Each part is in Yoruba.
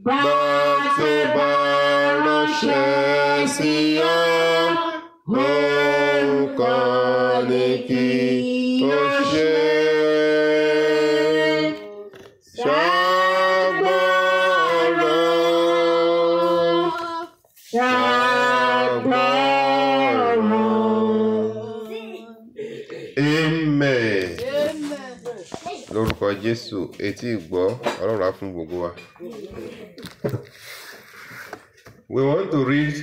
Bá tó bá ránṣẹ́ sí ọ, òun kan ni kí o ṣe. Amen. Lórúkọ Jésù, etí ìgbọ́ Ọlọ́run á fún gbogbo wa. We want to read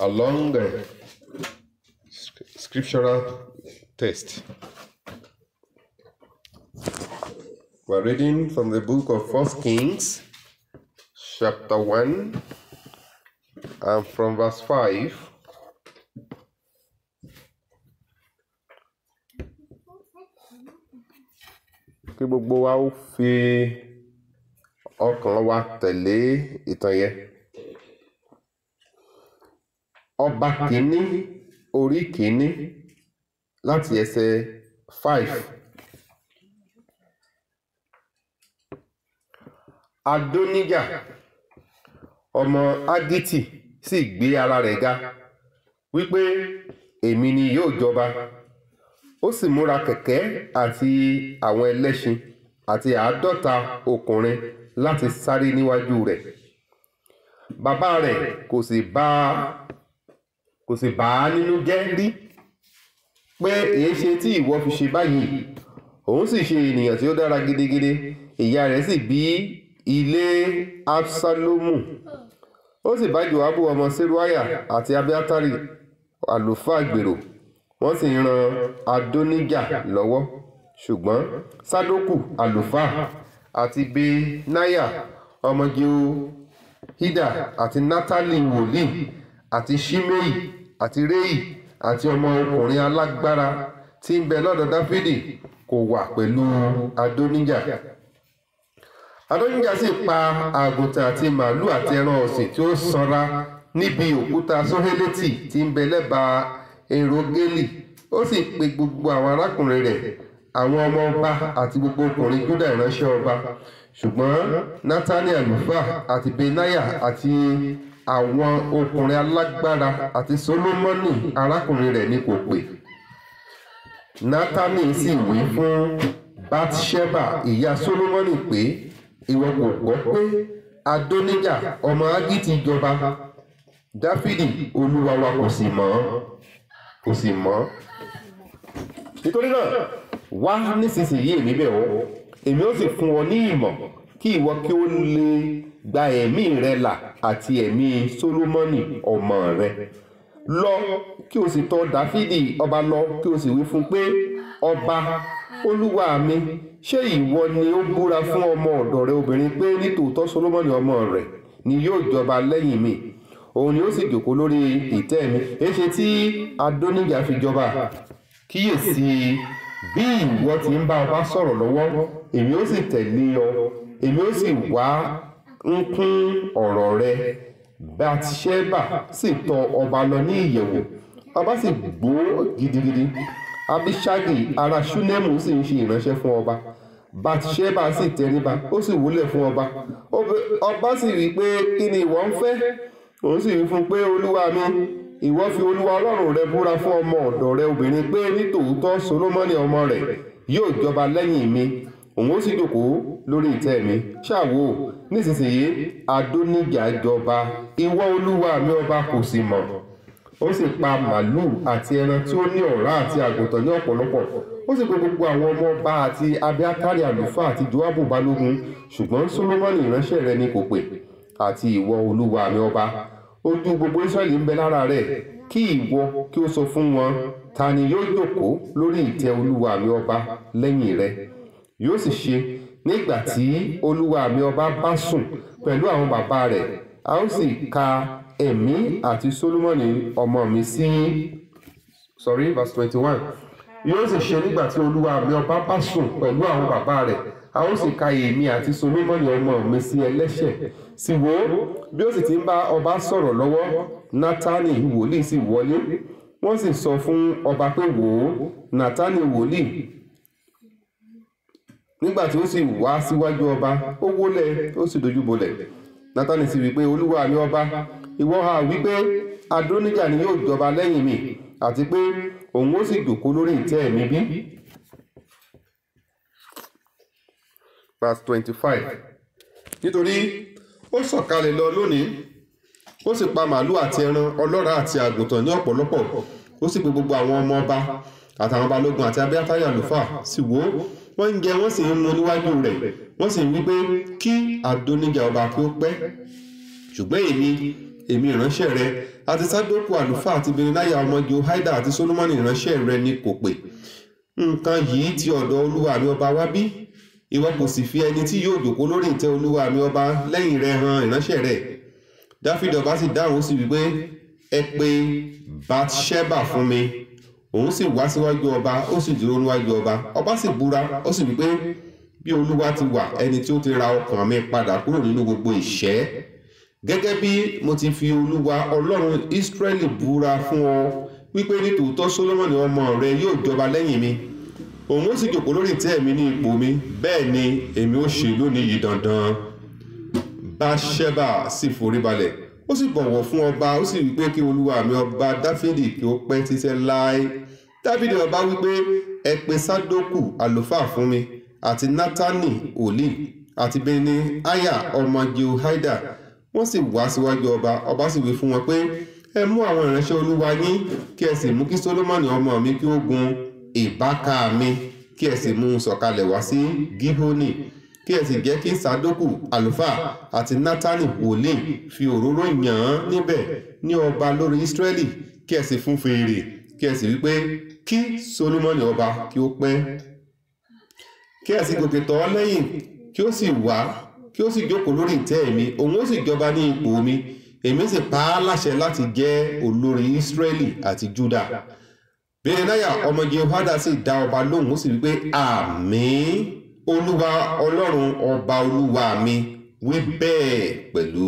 a long scriptural text. We're reading from the book of 1 Kings, chapter 1, and from verse 5. Kí gbogbo wa ó fi ọkàn wa tẹ̀lé ìtàn yẹn. Ọba kìíní orí kìíní láti ẹsẹ̀ 5. Adóníjà ọmọ Ágítì sì gbé ara rẹ̀ ga wípé èmi ni yóò jọba. Ó sì múra kẹ̀kẹ́ àti àwọn ẹlẹ́ṣin àti 50 ọkùnrin láti sáré níwájú rẹ̀. Bàbá rẹ̀ kò sì bà á nínú jẹ́ rí pé èéṣe tí ìwọ fi ṣe báyìí. Òun sì ṣe ènìyàn tí ó dára gidigidi. Ìyá rẹ̀ sì bí ilé Absalomu. Ó sì bá Joabu ọmọ Seruiah àti Abiatari àlùfáà gbèrò, wọ́n sì ran Adóníjà lọ́wọ́. Ṣùgbọ́n Sádókù àlùfáà àti Benaiah ọmọ Jehoiada àti Nátánì wòlíì àti Ṣimei àti Réì àti ọmọ ọkùnrin alágbára tí ń bẹ lọ́dọ̀ Dáfídì kò wà pẹ̀lú Adóníjà. Adóníjà sì pa àgùntàn àti màálù àti ẹran ọ̀sìn tí ó sanra níbi òkúta Sóhélẹ́tì tí ń bẹ lẹ́bàá Èrògélì. Ó sì pe gbogbo àwọn arákùnrin rẹ̀, àwọn ọmọ ọba àti gbogbo ọkùnrin Júdà ìránṣẹ́ ọba. Ṣùgbọ́n Nátánì àlùfáà àti Benaiah àti àwọn ọkùnrin alágbára àti Sólómọ́nì arákùnrin rẹ̀ ni kò pè. Nátánì sì wí fún Bátṣẹ́bà ìyá Sólómọ́nì pé, ìwọ kò gbọ́ pé Adóníjà ọmọ Ágítì jọba? Dáfídì olúwa wa kò sì mọ̀. Nítorí náà, wá nísinsìnyí èmi bẹ̀ ọ́, èmi ó sì fún ọ ní ìmọ̀ kí ìwọ kí ó lè gba ẹ̀mí rẹ là àti ẹ̀mí Sólómọ́nì ọmọ rẹ. Lọ kí o sì tọ̀ Dáfídì ọba lọ kí o sì wí fún pé, ọba olúwa mi, ṣé ìwọ ni ó búra fún ọmọ ọ̀dọ̀ rẹ obìnrin pé nítòótọ́ Sólómọ́nì ọmọ rẹ ni yóò jọba lẹ́yìn mi, òun ni ó sì jókòó lórí ìtẹ́ mi? Èéṣe tí Adóníjà fi jọba? Kíyèsí, bí ìwọ ti ń bá ọba sọ̀rọ̀ lọ́wọ́, èmi ó sì tẹ̀lé ọ, èmi ó sì wá ń kún ọ̀rọ̀ rẹ. Bátṣẹ́bà sì tọ̀ ọba lọ ní ìyẹ̀wù, ọba sì gbó gidigidi. Abiṣagi ará Ṣúnẹ́mù sì ń ṣe ìránṣẹ́ fún ọba. Bátṣẹ́bà sì tẹríba, ó sì wólẹ̀ fún ọba. Ọba sì wí pé, kí ni ìwọ ń fẹ́? Òun sì wí fún pé, olúwa mi, ìwọ fi olúwa ọlọ́run rẹ búra fún ọmọ ọ̀dọ̀ rẹ obìnrin pé nítòótọ́ Sólómọ́nì ọmọ rẹ yóò jọba lẹ́yìn mi, òun ó sì jókòó lórí ìtẹ́ mi. Ṣáà wò, nísinsìnyí Adóníjà jọba, ìwọ olúwa mi ọba kò sì mọ̀. Ó sì pa màálù àti ẹran tí ó ní ọ̀rá àti àgùntàn ní ọ̀pọ̀lọpọ̀. Ó sì pe gbogbo àwọn ọmọ ọba àti Abiatari àlùfáà àti Joabu balógun. Ṣùgbọ́n Sólómọ́nì ìránṣẹ́ rẹ ni kò pè, àti ìwọ olúwa mi ọba. Ojú gbogbo Ísírẹ́lì ń bẹ lára rẹ̀. Kí ìwọ kí ó sọ fún wọn, ta ni yóò jókòó lórí ìtẹ́ olúwa mi ọba lẹ́yìn rẹ? Yóò sì ṣe, nígbà tí olúwa mi ọba bá sùn pẹ̀lú àwọn bàbá rẹ̀, a ó sì ka ẹ̀mí àti Sólómọ́nì ọmọ mi sí. Verse 21. Yóò sì ṣe, nígbà tí olúwa mi ọba bá sùn pẹ̀lú àwọn bàbá rẹ̀, a ó sì ka èmi àti Sólómọ́nì ọmọ mi sí ẹlẹ́ṣẹ̀. Sì wò, bí ó sì ti ń bá ọba sọ̀rọ̀ lọ́wọ́, Nátánì wòlíì sì wọlé. Wọ́n sì sọ fún ọba pé, wò ó, Nátánì wòlíì nígbà tí ó sì wá síwájú ọba ó wólẹ̀ ó sì dojú bolẹ̀. Nátánì sì wí pé olúwa mi ọba, ìwọ ha wí pé Adóníjà ni yóò jọba lẹ́yìn mi àti pé òun ó sì jókòó lórí ìtẹ́ mi bí? Verse 25. Nítorí ó sọ̀kalẹ̀ lọ lónìí, ó sì pa màálù àti ẹran ọlọ́ràá àti àgùntàn ní ọ̀pọ̀lọpọ̀, ó sì pe gbogbo àwọn ọmọ ọba àtàwọn balógun àti Abiátárì àlùfáà sì wò ó, wọ́n ń jẹ wọ́n sì ń mu níwájú rẹ̀, wọ́n sì ń wí pé kí Adóníjà ọba kí ó pẹ́. Ṣùgbọ́n èmi ìránṣẹ́ rẹ àti Sádókù àlùfáà àti Berenáyà ọmọ Jehoiada àti Sólómọ́nì ìránṣẹ́ rẹ ni kò pè. Nǹkan yìí ti ọ̀dọ̀ olúwa mi ọba wá bí? Ìwọ kò sì fi ẹni tí yóò jókòó lórí ìtẹ́ olúwa mi ọba lẹ́yìn rẹ hàn ìránṣẹ́ rẹ̀. Dáfídì ọba sì dáhùn sí wípé ẹ pe Bathsheba fún mi. Òun sì wá síwájú ọba, ó sì dúró níwájú ọba. Ọba sì búra, ó sì wípé bí olúwa ti wà, ẹni tí ó ti ra ọkàn mi padà kúrò nínú gbogbo ìṣẹ́, gẹ́gẹ́ bí mo ti fi olúwa ọlọ́run Ísírẹ́lì búra fún ọ wípé nítòótọ́ Sólómọ́nì ọmọ rẹ yóò jọba lẹ́yìn mi, òun ó sì jókòó lórí ìtẹ́ mi ní ipò mi, bẹ́ẹ̀ ni èmi ó ṣe lónìí yìí dandan. Bathsheba sì foríbalẹ̀, ó sì bọ̀wọ̀ fún ọba, ó sì wípé kí olúwa mi ọba Dáfídì kí ó pẹ́ títí láé. Dáfídì ọba wípé ẹ pe Sádókù àlùfáà fún mi àti Nátánì wòlíì àti Berenáyà ọmọ Jehoiada. Wọ́n sì wá síwájú ọba. Ọba sì wí fún wọn pé ẹ mú àwọn ìránṣẹ́ olúwa yín kí ẹ sì mú kí Sólómọ́nì ọmọ mi kí ó gun ìbáka mi, kí ẹ sì mú un sọ̀kalẹ̀ wá sí Gíhónì, kí ẹ sì jẹ́ kí Sádókù àlùfáà àti Nátánì wòlíì fi òróró yàn án níbẹ̀ ní ọba lórí Ísírẹ́lì, kí ẹ sì fún fèrè, kí ẹ sì wí pé kí Sólómọ́nì ọba kí ó pẹ́. Kí ẹ sì gòkè tọ̀ ọ́ lẹ́yìn, kí ó sì wá, kí ó sì jókòó lórí ìtẹ́ mi, òun ó sì jọba ní ipò mi, èmi sì pa á láṣẹ láti jẹ́ olórí Ísírẹ́lì àti Júdà. Berenáyà ọmọ Jehoiada sì dá ọba lóhùn, ó sì wí pé àmín, olúwa ọlọ́run ọba olúwa mi wí bẹ́ẹ̀ pẹ̀lú.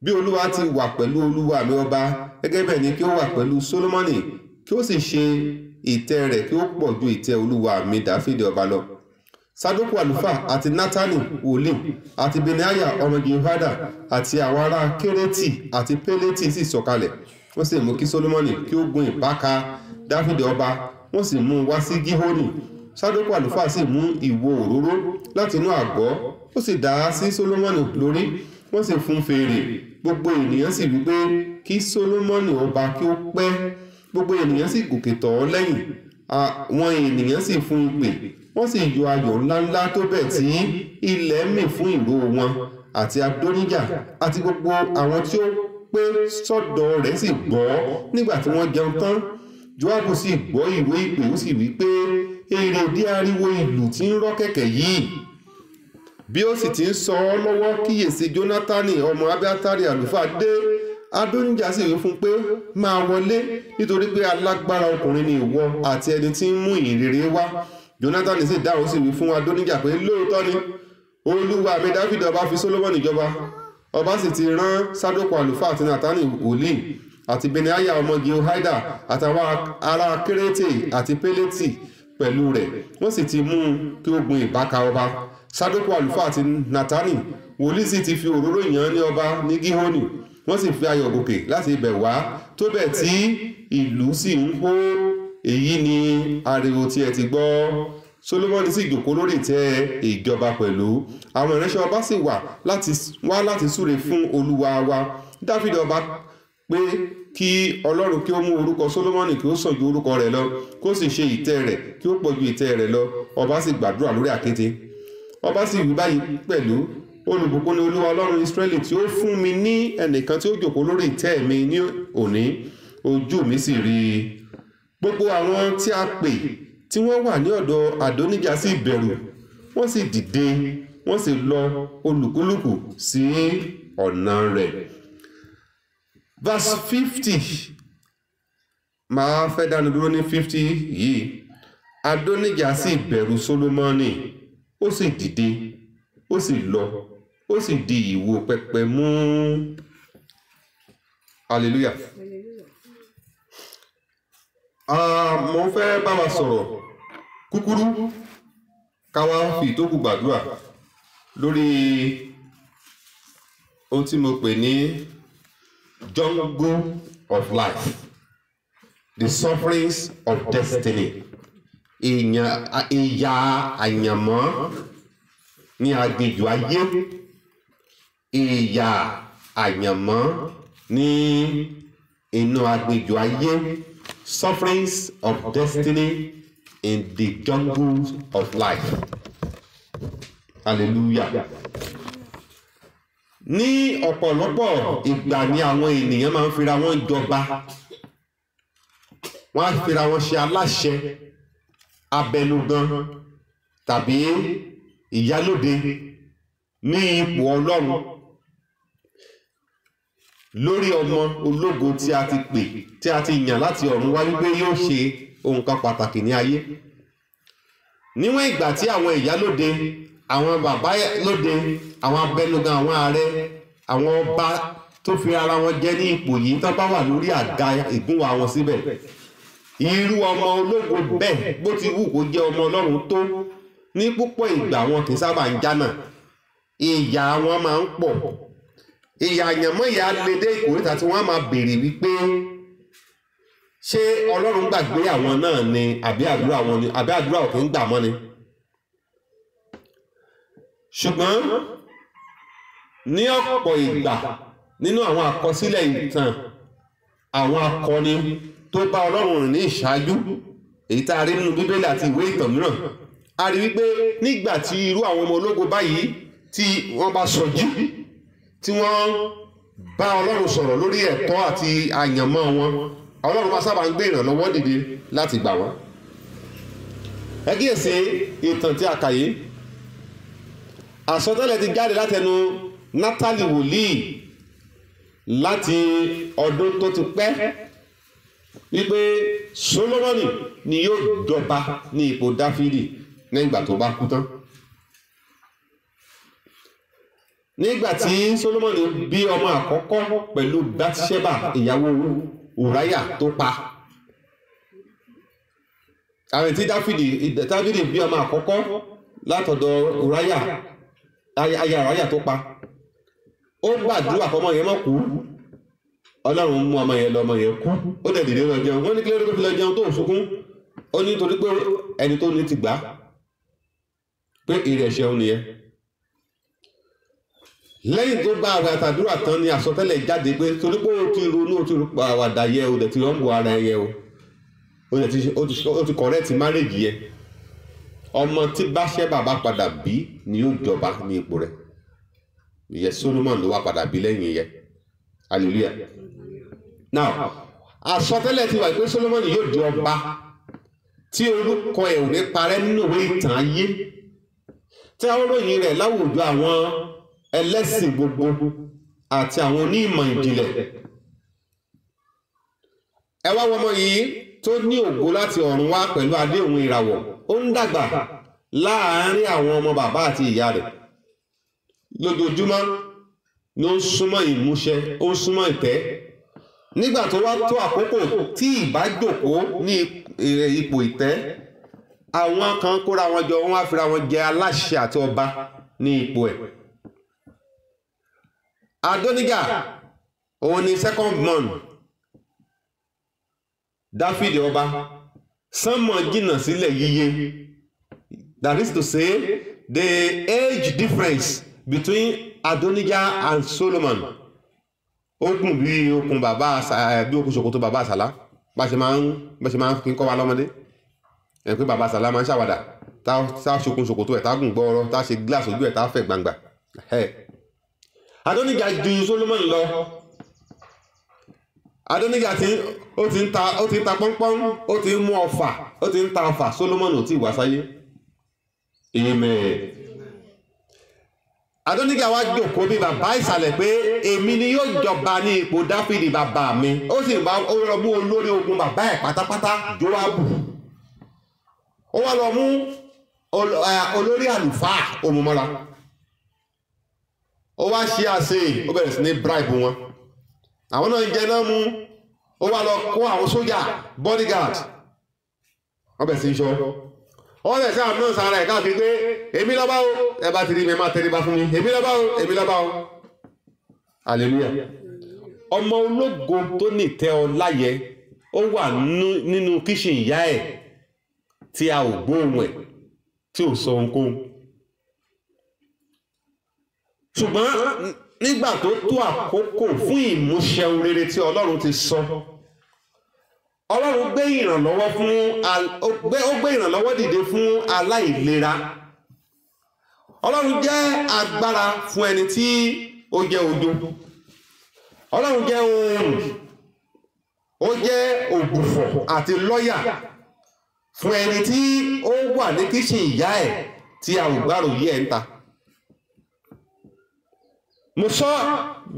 Bí olúwa ti wà pẹ̀lú olúwa mi ọba, gẹ́gẹ́ bẹ́ẹ̀ ni kí ó wà pẹ̀lú Sólómọ́nì, kí ó sì ṣe ìtẹ́ rẹ̀ kí ó pọ̀ ju ìtẹ́ olúwa mi Dáfídì ọba lọ. Sádókù àlùfáà àti Nátánì wòlíì àti Berenáyà ọmọ Jehoiada àti àwọn ará Kérétì àti Pélétì sì sọ̀kalẹ̀, wọ́n sì mú kí Sólómọ́nì kí ó gun ìbáka Dáfídì ọba, wọ́n sì mú un wá sí Gíhónì. Sádókù àlùfáà sì mú ìwo òróró láti inú àgọ́, ó sì dà á sí Sólómọ́nì lórí, wọ́n sì fún fèrè. Gbogbo ènìyàn sì wí pé kí Sólómọ́nì ọba kí ó pẹ́. Gbogbo ènìyàn sì gòkè tọ̀ ọ́ lẹ́yìn, àwọn ènìyàn sì fún ìpè, wọ́n sì yọ ayọ̀ ńláńlá tó bẹ́ẹ̀ tí ilẹ̀ mì fún ìró wọn. Àti Adóníjà àti gbogbo àwọn tí ó pé sọ́dọ̀ rẹ̀ sì gbọ́. Nígbà tí wọ́n jẹun tán, Joabu sì gbọ́ ìró ìpè, ó sì wí pé èrèdí ariwo ìlù tí ń rọ́ kẹ̀kẹ́ yìí. Bí ó sì ti ń sọ ọ́ lọ́wọ́, kíyèsí Jónátánì ọmọ Abiátárì àlùfáà dé. Adóníjà sì wí fún pé máa wọlé, nítorí pé alágbára ọkùnrin ni ìwọ àti ẹni tí ń mú ìyìnrere wá. Jónátánì sì dáhùn sì wí fún Adóníjà pé lóòótọ́ ni olúwa mi Dáfídì ọba fi Sólómọ́nì jọba. Ọba sì ti rán Sádókù àlùfáà àti Nátánì wòlíì àti Berenáyà ọmọ Jehoiada àtàwọn ará Kérétì àti Pélétì pẹ̀lú rẹ̀, wọ́n sì ti mú un kí ó gun ìbáka ọba. Sádókù àlùfáà àti Nátánì wòlíì sì ti fi òróró yàn án ní ọba ní Gíhónì, wọ́n sì fi ayọ̀ gòkè láti ibẹ̀ wá, tó bẹ́ẹ̀ tí ìlú sì ń hó. Èyí ni ariwo tí ẹ ti gbọ́. Sólómọ́nì sì jókòó lórí ìtẹ́ ìjọba pẹ̀lú. Àwọn ìránṣẹ́ ọba sì wá láti súre fún olúwa wa Dáfídì ọba pé kí Ọlọ́run kí ó mú orúkọ Sólómọ́nì kí ó sàn ju orúkọ rẹ̀ lọ, kó sì ṣe ìtẹ́ rẹ̀ kí ó pọ̀ ju ìtẹ́ rẹ̀ lọ. Ọba sì gbàdúrà lórí àkéte. Ọba sì wí báyìí pẹ̀lú, olùbùkún ni olúwa ọlọ́run Ísírẹ́lì tí ó fún mi ní ẹnìkan tí ó jókòó lórí ìtẹ́ mi ní òní, ojú mi sì rí i. Gbogbo àwọn tí a pè tí wọ́n wà ní ọ̀dọ̀ Adóníjà sì bẹ̀rù, wọ́n sì dìde, wọ́n sì lọ olúkúlùkù sí ọ̀nà rẹ̀. Verse 50, máa fẹ́ dánu dúró ní 50 yìí. Adóníjà sì bẹ̀rù Sólómọ́nì, ó sì dìde, ó sì lọ, ó sì di ìwo pẹpẹ mú. Hallelujah. Mo fẹ́ bá wa sọ̀rọ̀ kúkúrú ká wá fi ìtókù gbàdúrà lórí ohun tí mo pè ní jungle of life, the sufferings of destiny, ìyà àyànmọ́ ní aginjù ayé, ìyà àyànmọ́ ní inú aginjù ayé, sufferings of destiny in the jungles of life. Hallelujah. Ní ọ̀pọ̀lọpọ̀ ìgbà ni àwọn ènìyàn máa ń fira wọn jọba, wọ́n á fira wọn ṣe aláṣẹ, abẹnugan tàbí ìyálóde ní ipò Ọlọ́run lórí ọmọ ológo tí a ti pè, tí a ti yàn láti ọ̀run wá wípé yóò ṣe ohun kan pàtàkì ní ayé. Níwọ̀n ìgbà tí àwọn ìyálóde, àwọn bàbá lóde, àwọn abẹnugan, àwọn ààrẹ, àwọn ọba tó fi ara wọn jẹ ní ipò yìí tó bá wà lórí àga ìgúnwà wọn síbẹ̀, irú ọmọ ológo bẹ́ẹ̀ bó ti wù kó jẹ́ ọmọ Ọlọ́run tó, ní púpọ̀ ìgbà wọn kì í sábà ń jánà, ìyà wọn máa ń pọ̀. Ìyà àyànmọ́ ìyà lè dé ìkòríta tí wọ́n máa béèrè wípé ṣé Ọlọ́run gbàgbé àwọn náà ni àbí àdúrà wọn ni, àbí àdúrà ò kì í gbà mọ́ ni. Ṣùgbọ́n ní ọ̀pọ̀ ìgbà nínú àwọn àkọsílẹ̀ ìtàn àwọn akọni tó bá Ọlọ́run rìn ní ìṣáájú, èyí tá a rí nínú Bíbélì àti ìwé ìtàn mìíràn, a rí wípé nígbà tí irú àwọn ọmọ ológo báyìí tí wọ́n bá sọjí, tí wọ́n bá Ọlọ́run sọ̀rọ̀ lórí ẹ̀tọ́ àti àyànmọ́ wọn, Ọlọ́run máa sábà ń gbé ìrànlọ́wọ́ dìde láti gbà wọ́n. Ẹ kíyèsí ìtàn tí a kà yìí, àsọtẹ́lẹ̀ ti jáde látẹnu Nátánì wòlíì láti ọdún tó ti pẹ́ wípé Sólómọ́nì ni yóò jọba ní ipò Dáfídì nígbà tó bá kú tán. Nígbà tí Sólómọ́nì bí ọmọ àkọ́kọ́ pẹ̀lú Bátíṣẹ́bà ìyàwó Ùráyà tó pa, àwọn tí Dáfídì bí ọmọ àkọ́kọ́ látọ̀dọ̀ Ùráyà, aya Ùráyà tó pa, ó gbàdúrà fọmọ yẹn mọ́ kú, Ọlọ́run mú ọmọ yẹn lọ, ọmọ yẹn kú, ó dẹ̀ dìde lọ jẹun. Wọ́n ní kí ló dé tó fi lọ jẹun tó ń sunkún? Ó ní torí pé ẹni tó ní ti gbà pé èrè ẹ̀ṣẹ̀ òun nìyẹn. Lẹ́yìn tó bá àwẹ̀ àtàdúrà tán ni àsọtẹ́lẹ̀ jáde pé torí pé ó ti ronú, ó ti àwàdà yẹ, ó dẹ̀ ti rọ́ǹbù ara ẹ yẹ, ó ti kọ̀rẹ́ẹ̀tì márèjì yẹ. Ọmọ tí Báṣẹ́bà bá padà bí ni yóò jọba ní ipò rẹ̀. Ìyẹn Solomon ló wá padà bí lẹ́yìn yẹ. Hallelujah. Now, àsọtẹ́lẹ̀ ti wà pé Solomon yóò di ọba tí orúkọ ẹ̀ ò ní parẹ́ nínú ìwé ìtàn ayé, tí àwọn ròyìn rẹ̀ láwùjọ àwọn ẹlẹ́sìn gbogbo àti àwọn onímọ̀ ìjìnlẹ̀. Ẹ wá wọmọ yìí tó ní ògo láti ọ̀run wá pẹ̀lú adé òun ìràwọ̀, ó ń dàgbà láàárín àwọn ọmọ bàbá àti ìyá rẹ̀. Lójoojúmọ́ ló ń súnmọ́ ìmúṣẹ, ó ń súnmọ́ ìtẹ́. Nígbà tó wá tó àkókò tí ìbá jókòó ní ipò ìtẹ́, àwọn kan kóra wọn jọ, wọ́n á fira wọn jẹ aláṣẹ àti ọba ní ipò ẹ̀. Adonijah òun ni second born Dáfídì ọba, sánmọ̀ jìnnà sílẹ̀ yíyé. That is to say, the age difference between Adonijah and Solomon ó kún bí okùn bàbá bí okùn ṣòkòtò bàbá àsàlá, bá ṣe máa ń fi kọ́ wa lọ́mọdé. Ẹ̀ pé bàbá àsàlá máa ń ṣàwàdà, tá ṣokùn ṣòkòtò ẹ̀ tá gùn gbọ́ọ̀rọ̀, tá ṣe gíláàsì ojú ẹ̀ tá fẹ̀ gbangba. Adonijah ju Solomon lọ. Adonijah ó ti ń ta pọ́npọ́n, ó ti ń mú ọfà, ó ti ń ta ọfà. Solomon ò tí wá sáyé. Amen. Adonijah wá jókòó bí bàbá ìsàlẹ̀ pé èmi ni yóò jọba ní ipò Dáfídì bàbá mi. Ó sì bá ó lọ mú olórí ogun bàbá ẹ̀ pátápátá, Jóábù. Ó wá lọ mú olórí àlùfáà òmùmọ́ra. Ó wá ṣe àṣẹ, ó bẹ̀rẹ̀ sí ní bribe wọn. Àwọn náà ń jẹ náà mú. Ó wá lọ kó àwọn sójà bodyguard, wọ́n bẹ̀rẹ̀ sí í ṣọ́. wọ́n lẹ̀ sáà náà sára ẹ̀ káàkiri pé èmi lọ́ba o ẹ bá ti rí mi ẹ máa tẹríba fún mi èmi lọ́ba o èmi lọ́ba o hallelujah. ọmọ ológo tó nìtẹ́ ọlá yẹ ó wà nínú kíṣìn ìyá ẹ̀ tí a ò gbóhùn ẹ̀ tí ò sọ ohunkóhun, ṣùgbọ́n nígbà tó tó àkókò fún ìmúṣẹ ohun rere tí Ọlọ́run ti sọ, Ọlọ́run gbé ìrànlọ́wọ́ ó gbé ìrànlọ́wọ́ dìde fún aláìlera. Ọlọ́run jẹ́ agbára fún ẹni tí ó jẹ́ ojo. Ọlọ́run jẹ́ oòrùn, ó jẹ́ ògbùfọ̀ àti lọ́yà fún ẹni tí ó wà ní kíṣìn ìyá ẹ̀ tí a ò gbárò yí ẹ̀ ń ta. Mo sọ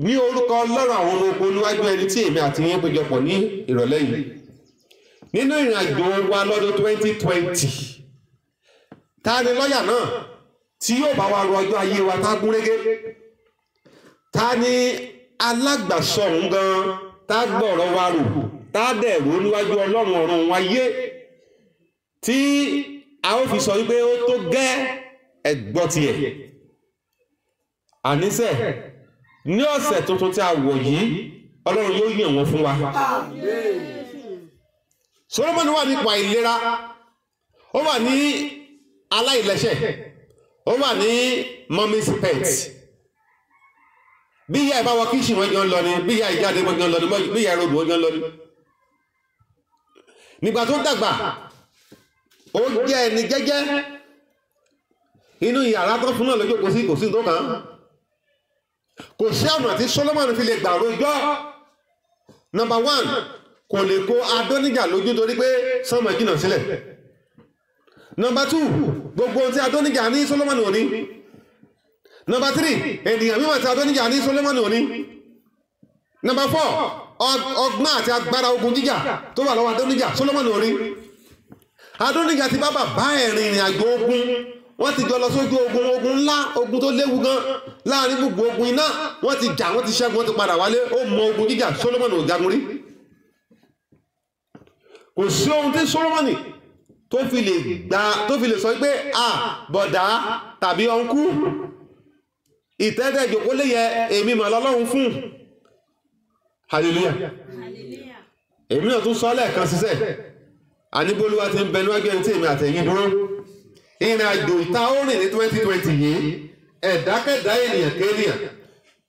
ní orúkọ Ọlọ́run àwọn ọmọ ogun níwájú ẹni tí èmi àti yín péjọpọ̀ ní ìrọ̀lẹ́ yìí nínú ìrìn àjò wa lọ́dún 2020. Ta ni lọ́yà náà tí yóò bá wa ro ọjọ́ ayé wa tá gún régé? Ta ni alágbàsọ òun gan tá gbọ̀rọ̀ wa rò tá dẹ̀rọ níwájú Ọlọ́run ọ̀run wáyé tí a ó fi sọ wípé ó tó gẹ́ ẹgbọ́ tiẹ̀? Àníṣe ní ọ̀sẹ̀ tuntun tí a wọ̀ yìí Ọlọ́run yóò yàn wọ́n fún wa. Solomoni wà nípa ìlera, ó wà ní aláìlẹ́ṣẹ̀, ó wà ní mommy's pet. Bí ìyá ìbáwọ̀ kíṣì wọ́n jọ ń lọ ni, bí ìyá ìjáde wọ́n jọ ń lọ ni, bí ìyá ìrọ̀dù wọ́n jọ ń lọ ni. Nígbà tó dàgbà ó jẹ́ ẹni jẹ́jẹ́, inú yàrá tó fún náà lójó kò sí tó kàn án. Kò sí ọ̀nà tí Solomoni fi lè gbà rojọ́. Number 1, kò lè kó Adóníjà lójú torí pé sánmọ̀ jìnnà sílẹ̀. Number 2, gbogbo tí Adóníjà ní Solomoni ò ní. Number 3, ènìyàn mímọ̀ tí Adóníjà ní Solomoni ò ní. Number 4, ọgbọ́n àti agbára ogun jíjà tó wà lọ́wọ́ Adóníjà Solomoni ò ní. Adóníjà ti bá bàbá ẹ̀ rìn ìrìn àjò ogun, wọ́n ti jọ lọ sójú ogun ńlá, ogun tó léwu gan. Láàrin gbogbo ogun iná wọ́n ti jà, wọ́n ti ṣẹ́gun, wọ́n ti padà wálé. Ó mọ ogun jíjà, Solomoni ò jagun rí. Kò sí ohun tí Solomoni tó fi lè sọ pé bọ̀dá tàbí ọ̀nkú ìtẹ́tẹ́ ìjòkó lè yẹ èmi mọ̀ lọ́lọ́run fún. Hallelujah. Èmi náà tún sọ lẹ́ẹ̀kan sísẹ̀, àníbólúwá ti ń bẹ níwájú ẹni tí èmi àtẹ̀yìn dúró. Ìrìn àjò ìta ó rìn ní 2020 yìí, ẹ̀dákẹ́dá ènìyàn kéènìyàn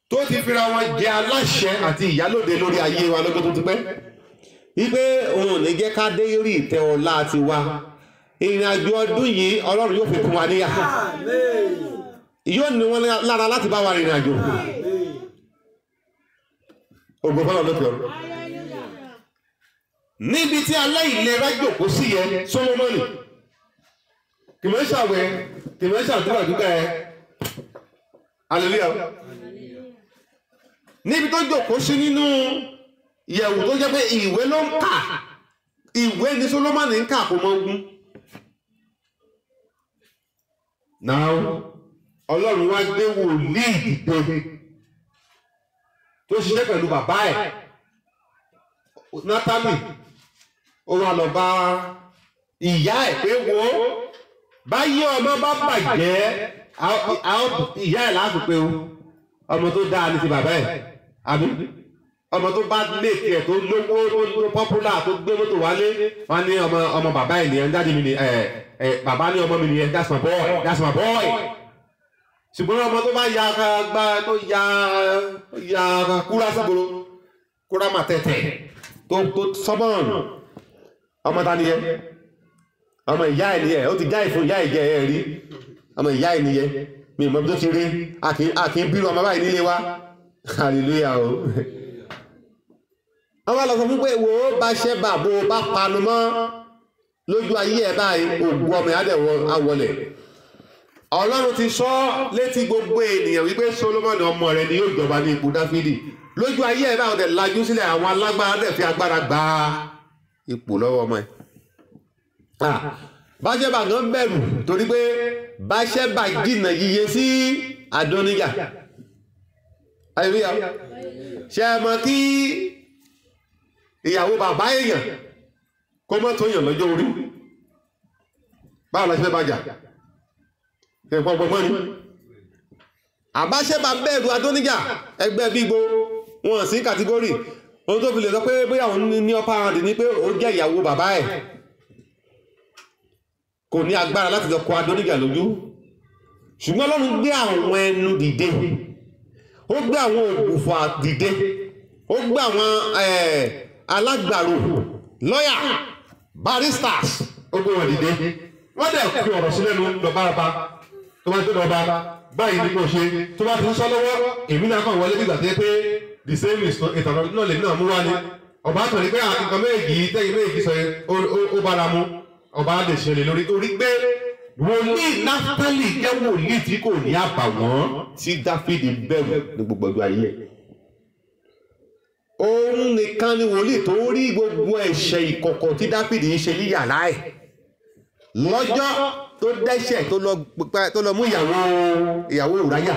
tó ti fira wọn jẹ aláṣẹ àti ìyálòde lórí ayé wa lọ́jọ́ tó ti pẹ́. Wípé òun ò ní jẹ́ ká dé rí ìtẹ́ ọlá ti wa. Ìrìn àjò ọdún yìí Ọlọ́run yóò fi kún wa níyà. Yóò ní wọn lára láti bá wa rìnrìn àjò. Ògo fọlọ́ lókè ọ̀run. Níbi tí aláìlera jókòó sí yẹn Solomoni kìmọ̀ ṣàwẹ̀ kìmọ̀ ṣàdúrà dúkà ẹ. Hallelujah. Níbi tó jókòó sí nínú ìyẹ̀wù tó jẹ́ pé ìwé ló ń kà, ìwé ní Solomoni ń kà kò mọ ogun. Now Ọlọ́run wá gbé wòlíì dìde tó ṣiṣẹ́ pẹ̀lú bàbá ẹ̀ Nátánì. Ó wá lọ bá ìyá ẹ̀ pé wo báyé ọmọ bá bàjẹ́ ìyá ẹ̀ láti pé o ọmọ tó dáa ní ti bàbá ẹ̀ àbí ọmọ tó bá léèkì ẹ̀ tó lówó tó pọ́pùlà tó gbé mọ́tò wálé wọ́n ní ọmọ bàbá ẹ̀ nìyẹn, dáàdì mi ni bàbá ní ọmọ mi nìyẹn, that's my boy. Ṣùgbọ́n ọmọ tó bá ya gbá tó ya kúrá sígboro kúrá mà tẹ̀tẹ̀ tó sọ́bọ̀n ọmọ ta nìyẹn, ọmọ ìyá ẹ̀ nìyẹn, ó ti já ìfún ìyá ìjẹ ẹ̀ rí, ọmọ ìyá ẹ̀ nìyẹn, mi mọ̀ bí tó ti rí, a kì í bírú ọmọ báyìí nílé wa. Hallelujah o. Wọ́n wá lọ sọ fún pé wo bá ṣẹ́ bàbó bá panu mọ́ lójú ayé ẹ̀ báyìí ògùn ọmọ ìyádẹ̀ awọlẹ̀. Ọlọ́run ti sọ létí gbogbo ènìyàn wípé Solomoni ọmọ rẹ̀ ni yóò jọba ní ipò Dáfídì. Lójú ayé ẹ̀ báyìí ọ̀dẹ̀ lajú sílẹ̀, àwọn alágbára dẹ̀ fi agbára gba ipò lọ́wọ́ ọmọ ẹ̀. Báṣẹ́bà gan bẹ̀rù torí pé Báṣẹ́bà jìnnà yíye sí Adóníjà. Hallelujah. Ṣé ẹ mọ̀ kí ìyàwó bàbá èèyàn kó mọ́ tó yàn lọ́jọ́ orí? báwo la ṣe fẹ́ bá jà kí n pọ́ gbọ́gbọ́n ni àbáṣẹ́bà bẹ̀rù Adóníjà ẹgbẹ́ bígbó wọn sí kàtígórì ohun tó fi lè sọ pé bóyá òun ní upper hand ni pé ó jẹ́ ìyàwó bàbá ẹ̀ kò ní agbára láti lọ kọ Adóníjà lójú ṣùgbọ́n Ọlọ́run gbé àwọn ẹnu dìde ó gbé àwọn ògbùfọ̀ dìde ó gbé àwọn alágbàro lọ́yà baristas ó gbé wọn dìde wọ́n dẹ̀ fi ọ̀rọ̀ sílẹ̀ ló lọ́báraba tó bá tó lọ́ba báyìí ní kò ṣe tó bá ti ń sọ lọ́wọ́ èmi náà kàn wọlé nígbà tó yẹ pé the same ìtàn náà lè náà mú wá ní ọba kan ní pé nǹkan méjì tẹ́yìn méjì sọ ó bára mu ọba lè ṣe lè lórí torí pé wòlíì Náfítálì jẹ́ wòlíì tí kò ní àbàwọ́n tí Dáfídì bẹ̀rù ní gbogbo ọjọ́ ayé òun nìkan ni wòlíì tó rí gbogbo ẹ̀ṣẹ̀ ìkọ̀kọ̀ tí Dáfídì ń ṣe ní yàrá ẹ̀ lọ́jọ́ tó dẹ́ṣẹ̀ tó lọ mú ìyàwó Ùráyà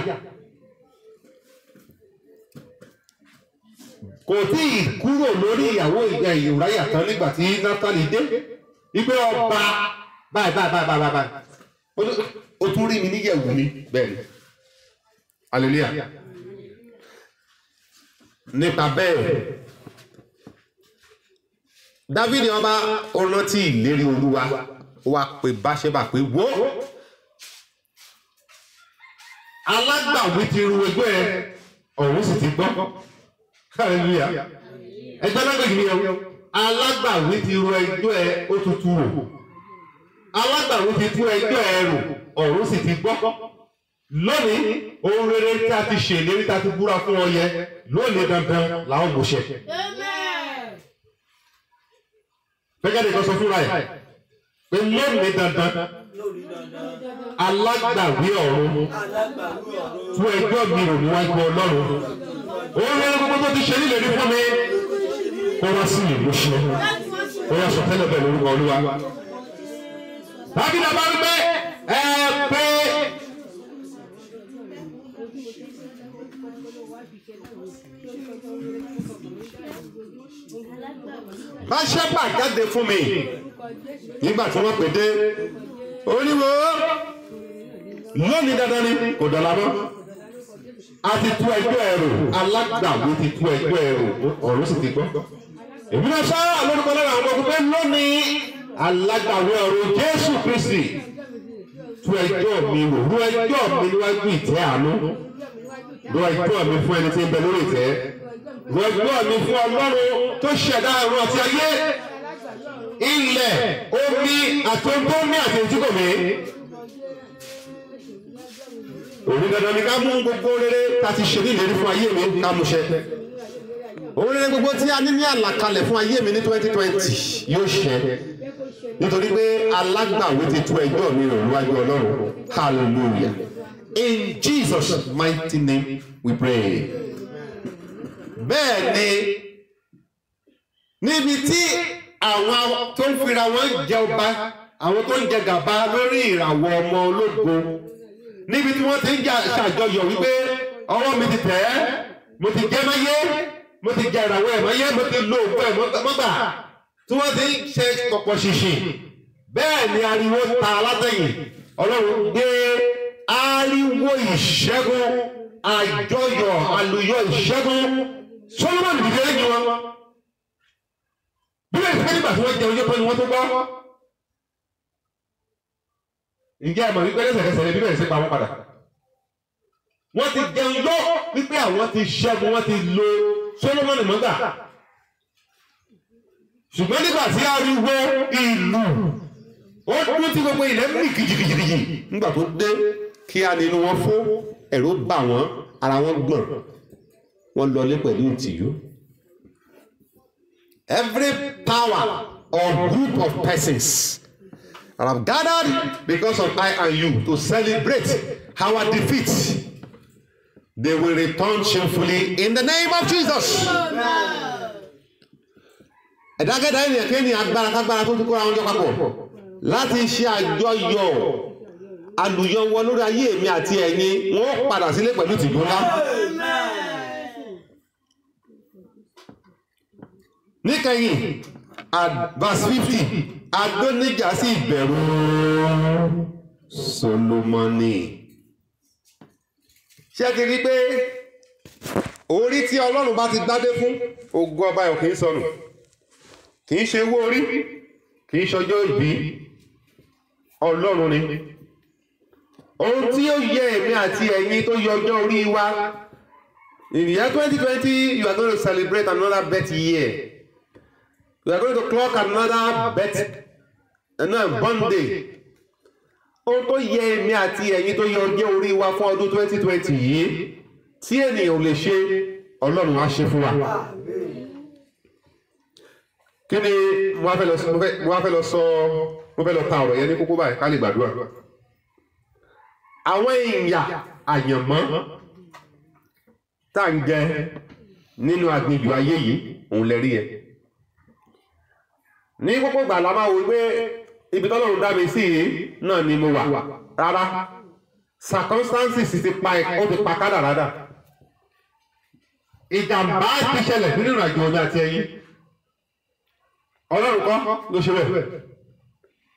kò tí ì kúrò lórí ìyàwó Ùráyà tán nígbà tí Náfítálì dé wípé ọba báyìí ó tún rí mi níyẹ̀wù mi bẹ́ẹ̀ ni hallelujah nípa bẹ́ẹ̀ Dáfídì ọba ó rántí ìlérí Olúwa ó wá pe Báṣẹ́bà pé wò alágbàwí ti ru ẹgbẹ́ ọ̀run sì ti gbọ́ hallelujah ẹgbẹ́ lágbègbè ni ọ alágbàwí ti ru ẹgbẹ́ ó tutù rò alágbàwí ti tú ẹgbẹ́ ẹrù ọ̀run sì ti gbọ́ lónìí ohun rere tí a ti ṣèlérí tí a ti búra fún ọ yẹ lónìí dandan làwọn mú ṣẹ. fẹ́gẹ́dẹ̀ kan sọ fúnra ẹ̀ pé lónìí dandan alágbàwí ọ̀run tú ẹjọ́ mi rò níwájú Ọlọ́run ohun rere gbogbo tó ti ṣe nílérí fún mi kó wá sí ìmúṣẹ ó yà sọ tẹ́lẹ̀ bẹ́ẹ̀ lórúkọ Olúwa. Dáfídì bá ń gbé pé Báṣẹ́bà jáde fún mi nígbà tí wọ́n pè dé oníwò lónìí dandan ni kò dọ̀la mọ́ a ti tú ẹjọ́ ẹrù alágbàwí ti tú ẹjọ́ ẹrù ọ̀run sì ti gbọ́ èmi náà sọ́ọ́ lórúkọ lọ́la àwọn ọmọ pé lónìí alágbàwí ọ̀run Jésù Kristi tú ẹjọ́ mi wò rú ẹjọ́ mi níwájú ìtẹ́ àánú rú ẹjọ́ mi fún ẹni tí ń bẹ lórí ìtẹ́ rú ẹjọ́ mi fún Ọlọ́run tó ṣẹ̀dá ọ̀run àti ayé ilẹ̀ omi àti ohun tó ní àti ohun tí kò ní. òní dandan ni ká mú gbogbo rere ká ti ṣe ní ìlérí fún ayé mi ká mú ṣẹ. òun rere gbogbo tí a ní ní àlàkalẹ̀ fún ayé mi ní 2020 yóò ṣẹ nítorí pé alágbàwí ti tú ẹjọ́ mi rò níwájú Ọlọ́run hallelujah in Jesus mighty name we pray. bẹ́ẹ̀ ni níbi tí àwọn tó ń fira wọn jẹ ọba àwọn tó ń jẹ gàba lórí ìràwọ̀ ọmọ ológo níbi tí wọ́n ti ń ṣàjọyọ̀ wípé ọwọ́ mi ti tẹ̀ ẹ́ mo ti jẹ́ máyé mo ti jẹ ìràwọ̀ ẹ̀ máyé mo ti lo òògùn ẹ̀ mọ́gbà tí wọ́n ti ń ṣe pọ̀pọ̀ ṣìṣì bẹ́ẹ̀ ni ariwo ta alátẹ̀yìn Ọlọ́run gbé ariwo ìṣẹ́gun àjọyọ̀ àlùyọ ìṣẹ́gun Solomoni dìde lẹ́yìn wọn bí wọ́n ti fẹ́ nígbà tí wọ́n jẹ oúnjẹ tó ni wọ́n tó gbọ́ ǹjẹ́ ẹ mọ̀ wípé lẹ́sẹ̀kẹsẹ̀ ni bíbélì ṣe pa wọ́n padà wọ́n ti jẹun yọ wípé àwọn ti ṣẹ́gun wọ́n ti lo Solomoni mọ́gbà ṣùgbọ́n nígbà tí ariwo ìlú ó dúró tí gbogbo ilẹ̀ mì kìjìkìjì nígbà tó dé kí á nínú wọn fún ẹ̀rù bà wọ́n ara wọn gbọ̀n wọ́n lọlé pẹ̀lú ìtìjú. Every power or group of persons that have gathered because of I and you to celebrate our defeat, they will return shamefully in the name of Jesus. Ẹ̀dágẹ́dá ènìyàn kéènì agbára kágbára tó ti kó àwọn ọjọ́ papọ̀ láti ṣe àjọyọ̀ àlùyọ wọn lórí ayé mi àti ẹ̀yin wọn ó padà sílé pẹ̀lú ìtìjú ńlá. Níkẹyìn at verse 50 Adóníjà sì bẹ̀rù Sólómọ́nì. Ṣé ti rí pé orí tí Ọlọ́run bá ti dádé fún ògo ọba ẹ̀ kì í sọnù, kì í ṣe owó orí, kì í ṣọjọ́ ìbí, Ọlọ́run ni. Ohun tí ó yẹ èmi àti ẹ̀yin tó yọ ọjọ́ orí wa. In the year 2020, you are going to celebrate another birth year. You are going to clock another born day. Ohun tó yẹ èmi àti ẹ̀yin tó yọ ọjọ́ orí wa fún ọdún 2020 yìí tí ènìyàn ò lè ṣe, Ọlọ́run á ṣe fún wa. Kí ni mo fẹ́ lọ ta ọ̀rọ̀ yẹn ní kókó báyìí ká lè gbàdúrà. Àwọn ìyà àyànmọ́ tá ń jẹ nínú aginjù ayé yìí òun lẹ rí ẹ. Ní kókó gbà la máa wò pé ibi tọ́lọ́run dá mi sí yìí náà ni mo wà. Rárá, circumstances ti pa kádàrá. Ìjàmbá ti ṣẹlẹ̀ nínú ìrìnàjò omi àti ẹ̀yin. Ọlọ́run kọ́ ló ṣe bẹ́ẹ̀.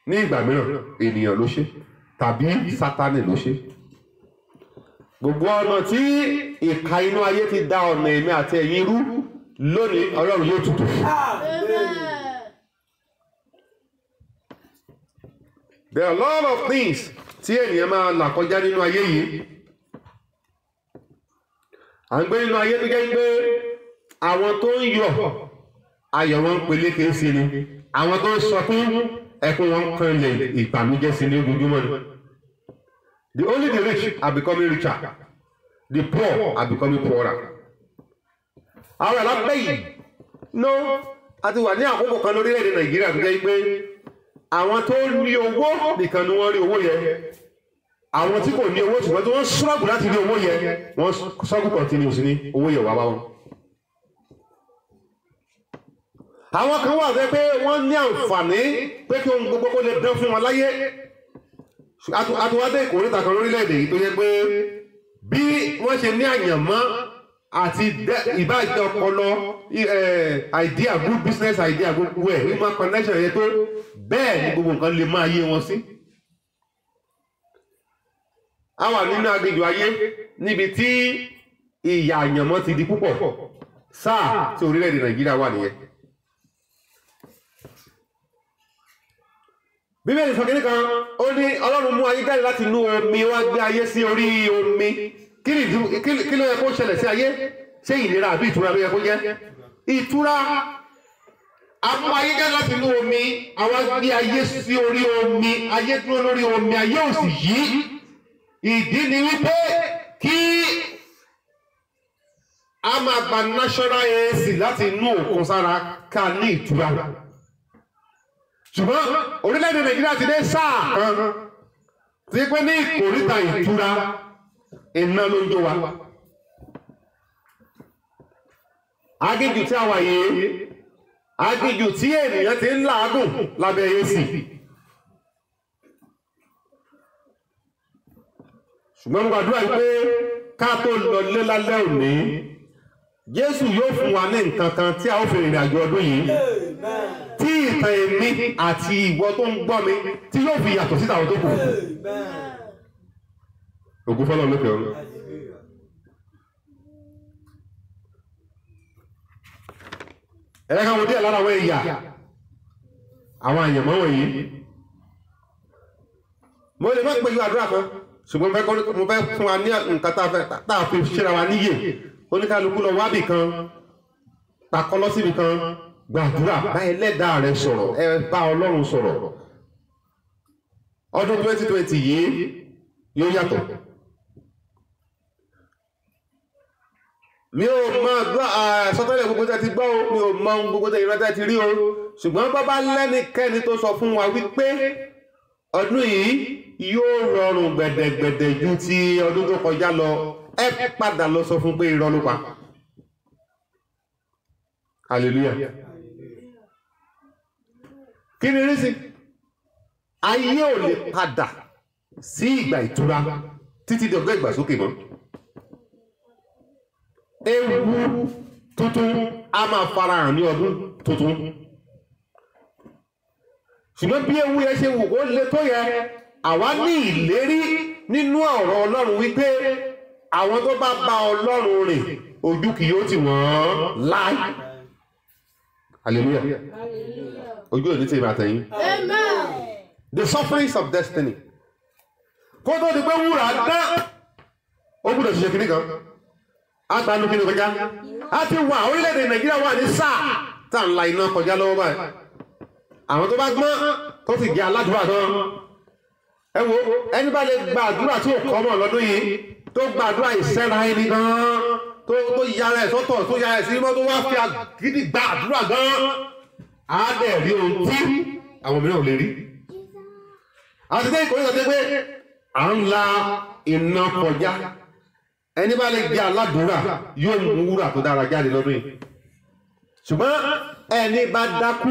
Ní ìgbà mìíràn ènìyàn ló ṣe tàbí Sátánì ló ṣe. Gbogbo ọ̀nà tí ìka inú ayé ti dá ọ̀nà èmi àti ẹ̀yin rú lónìí Ọlọ́run yóò tutù. There are a lot of things tí ènìyàn máa là kọjá nínú ayé yìí. À ń gbé nínú ayé tó jẹ́ pé àwọn tó ń yọ̀ ayọ̀ wọn ń peléke sí ni, àwọn tó ń sọkún ẹkún wọn kan lè ìbànújẹ́ sí ní ojoojúmọ́ ni. Only the rich are becoming richer, the poor are becoming poorer. Àwọn ẹ̀lápẹ́ yìí a ti wà ní àkókò kan lórílẹ̀-èdè Nàìjíríà tó jẹ́ pé àwọn tó ní owó nìkan ni wọ́n rí owó yẹn. Àwọn tí kò ní owó ṣùgbọ́n tí wọ́n ṣọ́ọ̀bù láti rí owó yẹn, wọ́n ṣọ́ọ̀bù continuous ní owó yẹn wà bá wọn. Àwọn kan wà fẹ́ pé wọ́n ní àǹfààní pé kí ohun gbogbo kó lè dán fún wọn láyé. Àtúwádé ìkòríta kan lórílẹ̀-èdè yìí tó yẹ pé bí wọ́n ṣe ní àyànmọ́ àti ìbájẹ́ ọpọlọ idea, good business idea, gbogbo ẹ̀ human connection yẹn tó bẹ́ẹ̀ ni gbogbo nǹkan lè máa yé wọn sí. A wà nínú aginjù ayé níbi tí ìyà àyànmọ́ ti di púpọ̀. Sáà tí orílẹ̀-èdè Nàìjíríà wà nìyẹn. Bíbélì sọ kìíní kan, ó ní Ọlọ́run mú ayé jáde láti inú omi, wá gbé ayé sí orí omi. Kí ló yẹ kó ṣẹlẹ̀ sí ayé? Ṣé ìlera àbí ìtura ló yẹ kó jẹ́? Ìtura. A mú ayé jáde láti inú omi, àwa gbé ayé sí orí omi, ayé dúró lórí omi, ayé ò sì yí. Ìdí ni wípé kí a máa gba national AC láti inú òkun sára ká ní ìtura. Ṣùgbọ́n orílẹ̀-èdè Nàìjíríà ti dé sáà kan tí pé ní ìkòríta ìtura iná ló ń jó wa. Aginjù tí a wà yìí, aginjù tí ènìyàn ti ń làágùn lábẹ́ AC. Ṣùgbọ́n mo gbàdúrà pé ká tó lọ lé lálẹ́ òní, Jésù yóò fún wa ní nǹkan kan tí a ó fi rìnrìn àjò ọdún yìí. Tí ìtàn èmi àti ìwọ tó ń gbọ́ mi tí yóò fi yàtọ̀ síta àwọn tó kù. Ògo fọ́lọ́run lókè ọ̀run. Ẹ̀ka wo díẹ̀ lára àwọn ẹ̀yà àwọn àyànmọ́ wọ̀nyí. Mo lè má pèjú àdúrà kan, ṣùgbọ́n mo fẹ́ fún wa ní nǹkan tá a fi ṣíra wa níyè. Oníkálukú lọ wábì kan, takọ́lọ́ síbi kan, gbàdúrà, bá Ẹlẹ́dàá rẹ sọ̀rọ̀, ẹ bá Ọlọ́run sọ̀rọ̀. Ọdún 2020 yìí yóò yàtọ̀. Mi ò mọ sọtẹ́lẹ̀ gbogbo tẹ́ ti gbọ́ o, mi ò mọ gbogbo tẹ́ ìrántẹ́ ti rí o, ṣùgbọ́n bàbá lẹ́nikẹ́ni tó sọ fún wa wípé ọdún yìí yóò rọrùn gbẹ̀dẹ̀gbẹ̀dẹ̀ ju ti ọdún tó kọjá lọ, ẹ padà lọ sọ fún pé irọ́ ló pa. Hallelujah. Kí ni rí sí? Ayé ò lè padà sí ìgbà ìtura títí di ọjọ́ ìgbàsókè mọ́. Ewu tuntun a máa farahàn ní ọdún tuntun. ṣùgbọ́n bí ewu yẹn ṣe wù kó le tó yẹ àwa ní ìlérí nínú ọ̀rọ̀ Ọlọ́run wípé àwọn tó bá bá Ọlọ́run rìn ojú kì yóò tì wọ́n láì. Hallelujah. Ojú ò ní tì máa tẹ̀yìn. The sufferings of destiny. Kó tó di pé wúrà dán ó gbúdọ̀ ṣiṣẹ́ kìíní kan. A gbanú kí ni kọjá. A ti wà orílẹ̀-èdè Nàìjíríà wà ní sáà tá à ń la iná kọjá lọ́wọ́ báyìí. Àwọn tó bá gbọ́n tó sì jẹ́ aládùúrà gan. Ẹ wo ẹni bá lè gba àdúrà tí ò kọ́ mọ̀ lọ́dún yìí tó gba àdúrà ìṣẹ́ra ẹni gan tó yára ẹ̀ sọ́tọ̀ tó yára ẹ̀ sí mọ́ tó wá fi àgídì gba àdúrà gan. Á dẹ̀ rí ohun tí àwọn mìíràn ò lè rí. Àti dé ìkórè sọ pé à ń la iná kọjá. Ẹni bá lè jẹ́ aládùúrà yóò mú wúrà tó dára jáde lọ́dún yìí. Ṣùgbọ́n ẹni bá dákú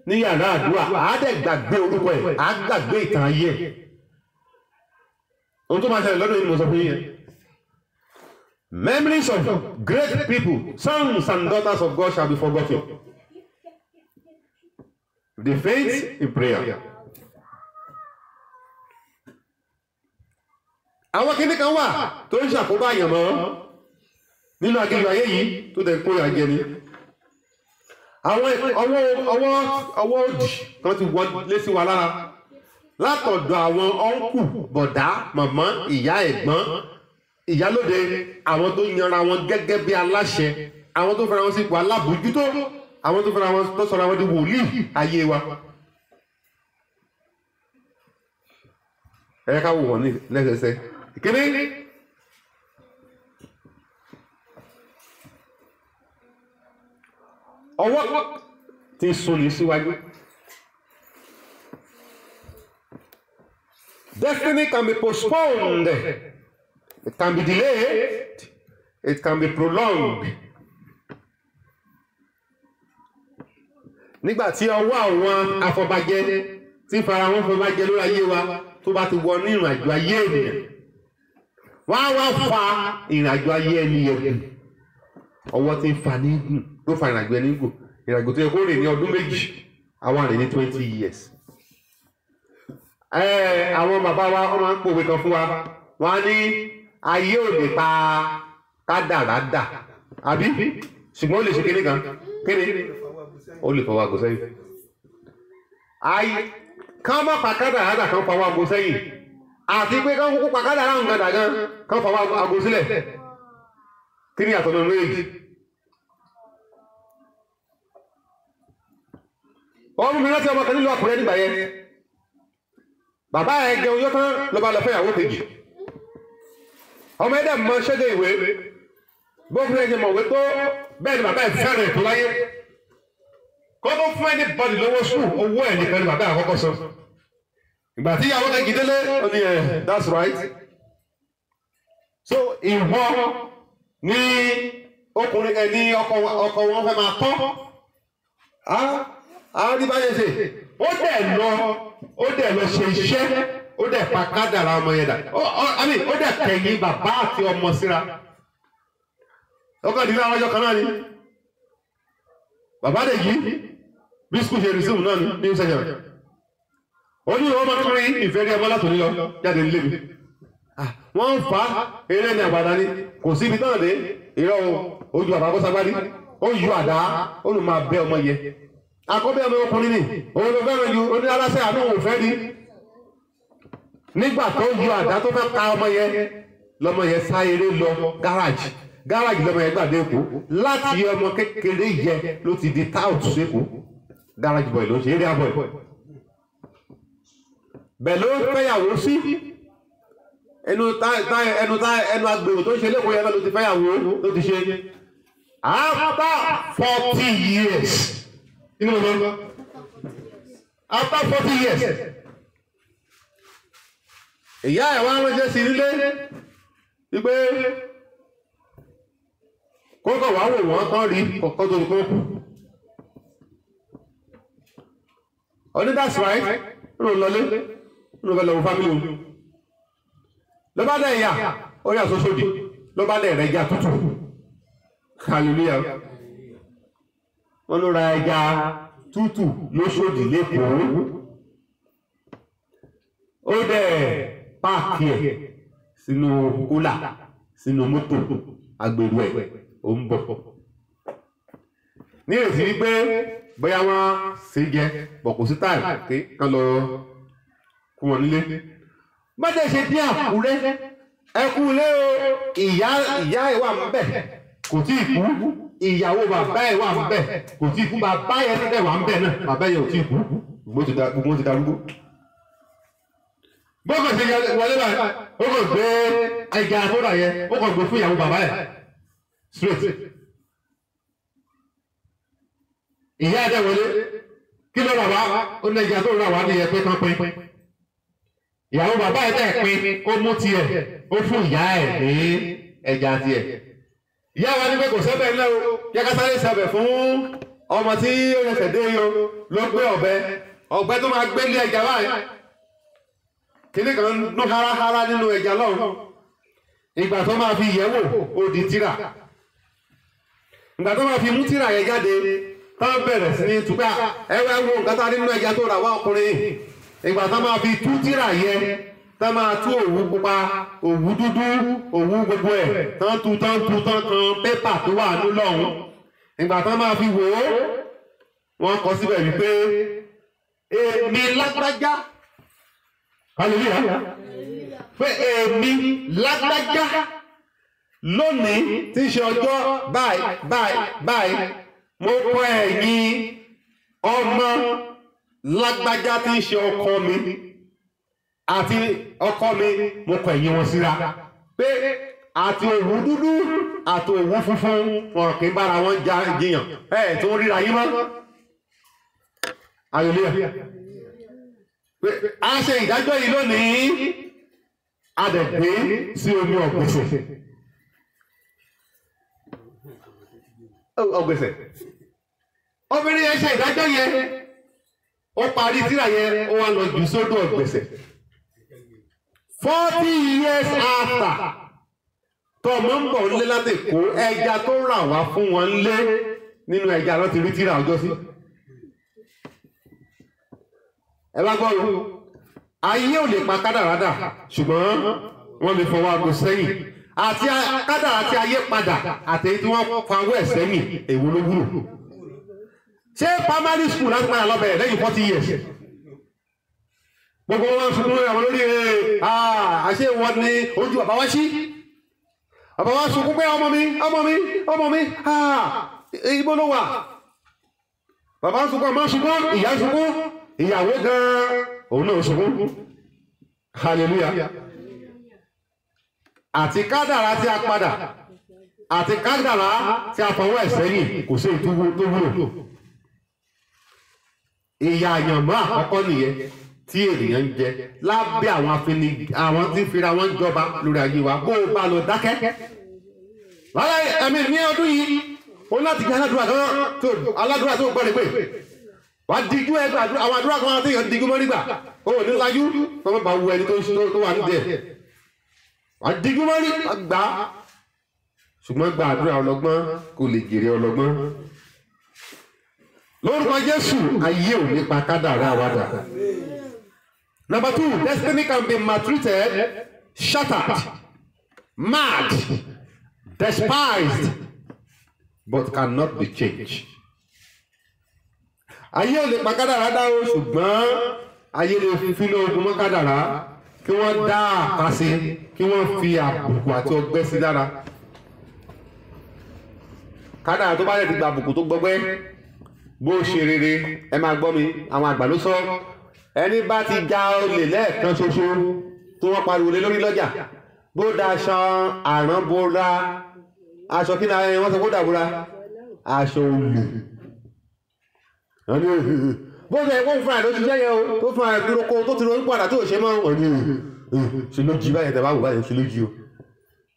ní yàrá àdúrà á dẹ̀ gbàgbé orúkọ ẹ̀ á gbàgbé ìtàn ayé ẹ̀. Ohun tó máa ṣẹlẹ̀ lọ́dún yìí ni mo sọ fún yín. Memories of great people, sons and daughters of God shall be forgotten. They faint in prayer. Àwọn kìíní kan wà tó ń ṣàkóbá àyànmọ́ nínú agbègbè ayé yìí tó dẹ̀ kó ìyàjẹ́ ni. Àwọn ọwọ́ òdì kan ti wọlé sí wa lára látọ̀dọ̀ àwọn ọ̀nkù, bọ̀dá, màmá, ìyá, ẹ̀gbọ́n, ìyálóde, àwọn tó yanra wọn gẹ́gẹ́ bí aláṣẹ, àwọn tó fẹ́ra wọn sí ipò alábòójútó, àwọn tó fẹ́ra wọn tó sọra wọn di wòlíì ayé wa. Ẹ ká wò wọ́n ní lẹ́sẹsẹ. Ìkíní, ọwọ́ ti sunni síwájú. Destiny can be postponed, it can be delayed, it can be prolonged. Nígbà tí ọwọ́ àwọn afọbajẹ tí fara wọn fọbajẹ lórí ayé wa tó bá ti wọ ní ìrìnàjò ayé ènìyàn, wọ́n á wá fa ìrìnàjò ayé ẹni yẹn. Ọwọ́ tí ń fa ní gùn tó fa ìrìnàjò ẹni gùn, ìrìnàjò tó yẹ kó rè ní ọdún méjì, àwọn rè ní 20 years. Àwọn bàbá wa wọ́n máa ń pòwe kan fún wa, wọ́n á ní ayé ò lè pa kádàrá dà, àbí? Ṣùgbọ́n ó lè ṣe kíní kan, kíní? Ó lè fọwọ́ àgọ́ sẹ́yìn. Kán má pa kádàrá dà kán fọwọ́ àgọ́ sẹ́yìn, àti pé kán kúkú pa kádàrá ń gàdà gan kán fọwọ́ àgọ́ sílẹ̀. Kíní àtọ̀nà méjì. Ọmọ mi rántí ọmọ kan nílùú Àkúrẹ́ nígbà yẹn. Bàbá ẹ̀ jẹun yóò tán ló bá lọ fẹ́ ìyàwó kejì. Ọmọ ẹ̀dẹ̀ mọ ṣẹ́gẹ̀ ìwé. Bókùnrin ẹ̀jẹ̀ mọ̀wé tó bẹ́ẹ̀ ni bàbá ẹ̀ fẹ́ràn ètò láyé. Kó tó fún ẹni bọ́dì lówó sùn owó ẹ̀ nìkan ni bàbá ẹ̀ àkọ́kọ́ sọ. Ìgbà tí ìyàwó kejì délé ó ní that's right. So ìwọ ní ọkùnrin ẹ̀ ní ọkọ wọn fẹ́ máa tán. Àwọn ní báyẹn ṣe ó dẹ̀ lọ ṣe iṣẹ́ ó dẹ̀ pa kádàrá ọmọ yẹn dà ó dẹ̀ kẹ̀yìn bàbá àti ọmọ síra ọkọ̀ ìdílé àwọn ọjọ́ kan náà ni bàbá dẹ̀ yìí bí skul ṣe rìsíìmù náà ní ìṣẹ̀yẹ̀ rẹ̀ ó ní ìwọ́n máa kọrin ìfẹ́rí ẹmọ́ látòní lọ jáde nílé mi wọ́n ń fa eré ní àgbàdá ni kò síbi náà dé ìrọ̀ ojú àbábọ́ sagbárí ó yọ àdá ó lù máa bẹ ọmọ yẹ àkọ́bí ọmọ ọkùnrin ni òun ló fẹ́ràn ju oní aláṣẹ àánú òun fẹ́ rí nígbà tó yọ àdá tó fẹ́ ka ọmọ yẹn lọmọ yẹn sá eré lọ gáràjì lọmọ yẹn gbàdé èkó láti ọmọ kékeré yẹ ló ti di táùtù sékòó gáràjì bọ̀ ló ń ṣe eré àbọ̀ ẹ̀ bẹ̀ ló fẹ́yàwó sí ẹnu agbèrò tó ń ṣe lẹ́kọ̀ọ́ yẹn ló ti fẹ́yàwó ló ti ṣe after 40 years. After 40 years, ìyá ẹ̀ wá ránṣẹ́ sí nílé wípé kókò wá wò wọ́n kán rí kọ̀kọ́ tó kó kú. Ọdún that's right, nínú lọlé, nínú fẹ́ lọ́wọ́ fámílì òun. Ló bá dẹ̀ ìyá, ó yà sóṣòdì, ló bá dẹ̀ rẹ̀ ẹja tútù. Hallelujah. Wọ́n ló ra ẹja tútù lóṣòdì lẹ́kọ̀ọ́ ó dẹ̀ páàkì ẹ̀ sínú kúlà sínú mọ́tò agbèrò ẹ̀ ó ń bọ̀ ní èsì wípé bóyá wọ́n ṣe jẹ bọ̀ kò sí táì pé kán lọ kú wọn nílé bọ́dẹ̀ ṣe dé Àkúrẹ́ ẹkú lé o ìyá ẹ̀ wà ńbẹ̀ kò tí ì kú ìyàwó bàbá ẹ̀ wà ńbẹ̀ kò tí ì kú bàbá ẹ̀ níbẹ̀ wà ńbẹ̀ náà bàbá ẹ̀ ò tí ì kú gbogbo ti darúgbó bọ́kàn ṣe wọlé báyìí ó kàn gbé ẹja àtọ́rà yẹn ó kàn gbé fún ìyàwó bàbá ẹ̀ straight ìyá ẹ̀dẹ̀ wọlé kí ló rà wá ó ní ẹja tó rà wá ní ẹgbẹ́ tán pín ìyàwó bàbá ẹ̀ dẹ̀ pín ó mú tiẹ̀ ó fún ìyá ẹ̀ ní ẹja tiẹ̀ ìyá wa ní pé kò sẹ́bẹ̀ ńlẹ́ o yẹ ká sáré sẹ́bẹ̀ fún ọmọ tí ó yẹ fẹ̀dé yìí o ló gbé ọ̀bẹ tó máa gbé lé ẹja báyìí kíní kan nú háráhárá nínú ẹja lọ́hùn ìgbà tó máa fi yẹ̀wò ó di tírà ìgbà tó máa fi mú tírà yẹn jáde táwọn bẹ̀rẹ̀ sí ní tùpẹ́ ẹwẹ́ wo nǹkan tá nínú ẹja tó rà wá ọkùnrin ìgbà tó máa fi tú tírà yẹn tá máa tú òwú pupa òwú dúdú òwú gbogbo ẹ̀ tán kan pépà tó wà nú lọ́hùn ìgbà tó máa fi wò ó wọ́n kọ síbẹ̀ wípé èmi lágbájá hallelujah pé èmi lágbájá lónìí tí ń ṣe ọjọ́ báyìí mo kọ ẹ̀yin ọmọ lágbájá tí ń ṣe ọkọ mi àti ọkọ mi mo kọ ẹ̀yin wọn síra pé àti òwú dúdú àti òwú funfun wọn kì í bára wọn jiyàn tó ń ríra yín mọ́ hallelujah pé a ṣe ìdájọ́ yìí lónìí a dẹ̀ gbé sí omi ọ̀gbẹ̀sẹ̀ obìnrin yẹn ṣe ìdájọ́ yẹn ó parí tírà yẹn ó wá lọ jù sódò ọ̀gbẹ̀sẹ̀ 40 years after tọmọ ń bọ̀ nílé láti kó ẹja tó rà wá fún wọn lé nínú ẹja lọ ti rí tírà ọjọ́ sí ẹ bá gbọ́ ayé ò lè pa kádàrádà ṣùgbọ́n wọ́n lè fọwọ́ aago sẹ́yìn àti kádàrá tí ayé padà àtẹ̀yí tí wọ́n fawọ́ ẹ̀ sẹ́yìn èwo ló wúlò ṣé primary school láti padà lọ́bẹ̀rẹ̀ lẹ́yìn 40 years gbogbo wọn sunkún àwọn lórí àṣẹ wọn ni ojú bàbá wá sí bàbá wá sunkún pé ọmọ mi ibo ló wà bàbá sunkún ọmọ sunkún ìyá sunkún ìyàwó gan òun náà sunkún hallelujah àti kádàrá tí a padà àti kádàrá tí a fọwọ́ ẹ̀ sẹ́yìn kò sí ìtúwó tó wúlò ìyà àyànmọ́ àkọ́kọ́ nìyẹn tí ènìyàn ń jẹ lábẹ́ àwọn tí fira wọn jọba lórí ayé wa bó o bá lọ dákẹ́ wàhálà ẹ̀mí ní ọdún yìí ó láti jẹ́ aládùúrà tó gbọ́ ni pé wà á dijú ẹgbẹ́ àwọn àdúrà kan àti èèyàn dijú mọ́ nígbà ó ní lájú tó bá wu ẹni tó wà nídìí ẹ̀ wà á dijú mọ́ ní gbà ṣùgbọ́n gba àdúrà ọlọ́gbọ́n kò lè jèrè ọlọ́gbọ́n lórúkọ Jésù ayé ò ní pa kádàrá àwàdà. Number 2, destiny can be maltreated, shattered, mad, despised, but cannot be changed. Ayé ò lè pa kádàrá dá o ṣùgbọ́n ayé lè fi ní ogun mọ́ kádàrá kí wọ́n dá àpàṣẹ kí wọ́n fi àbùkù àti ọgbẹ́ sí lára. Kádàrá tó bá yẹ ti gba àbùkù tó gbọgbẹ́ bó ṣe rere ẹ máa gbọ́ mi àwọn àgbà ló sọ ẹni bá ti ja olè lẹ́ẹ̀kan ṣoṣo tó wọ́n pariwo lé lórí lọ́jà bó daṣọ àrán bóra aṣọ kí náà wọ́n sọ kó dàbúra aṣọ olù bó ṣe kó fún àìló ti jẹ́yẹ o tó fún àìlórúkọ tó ti ronú padà tó ṣe mọ́ wọn ní ṣe ló jí báyìí tẹ́bá wù báyìí ṣe ló jí o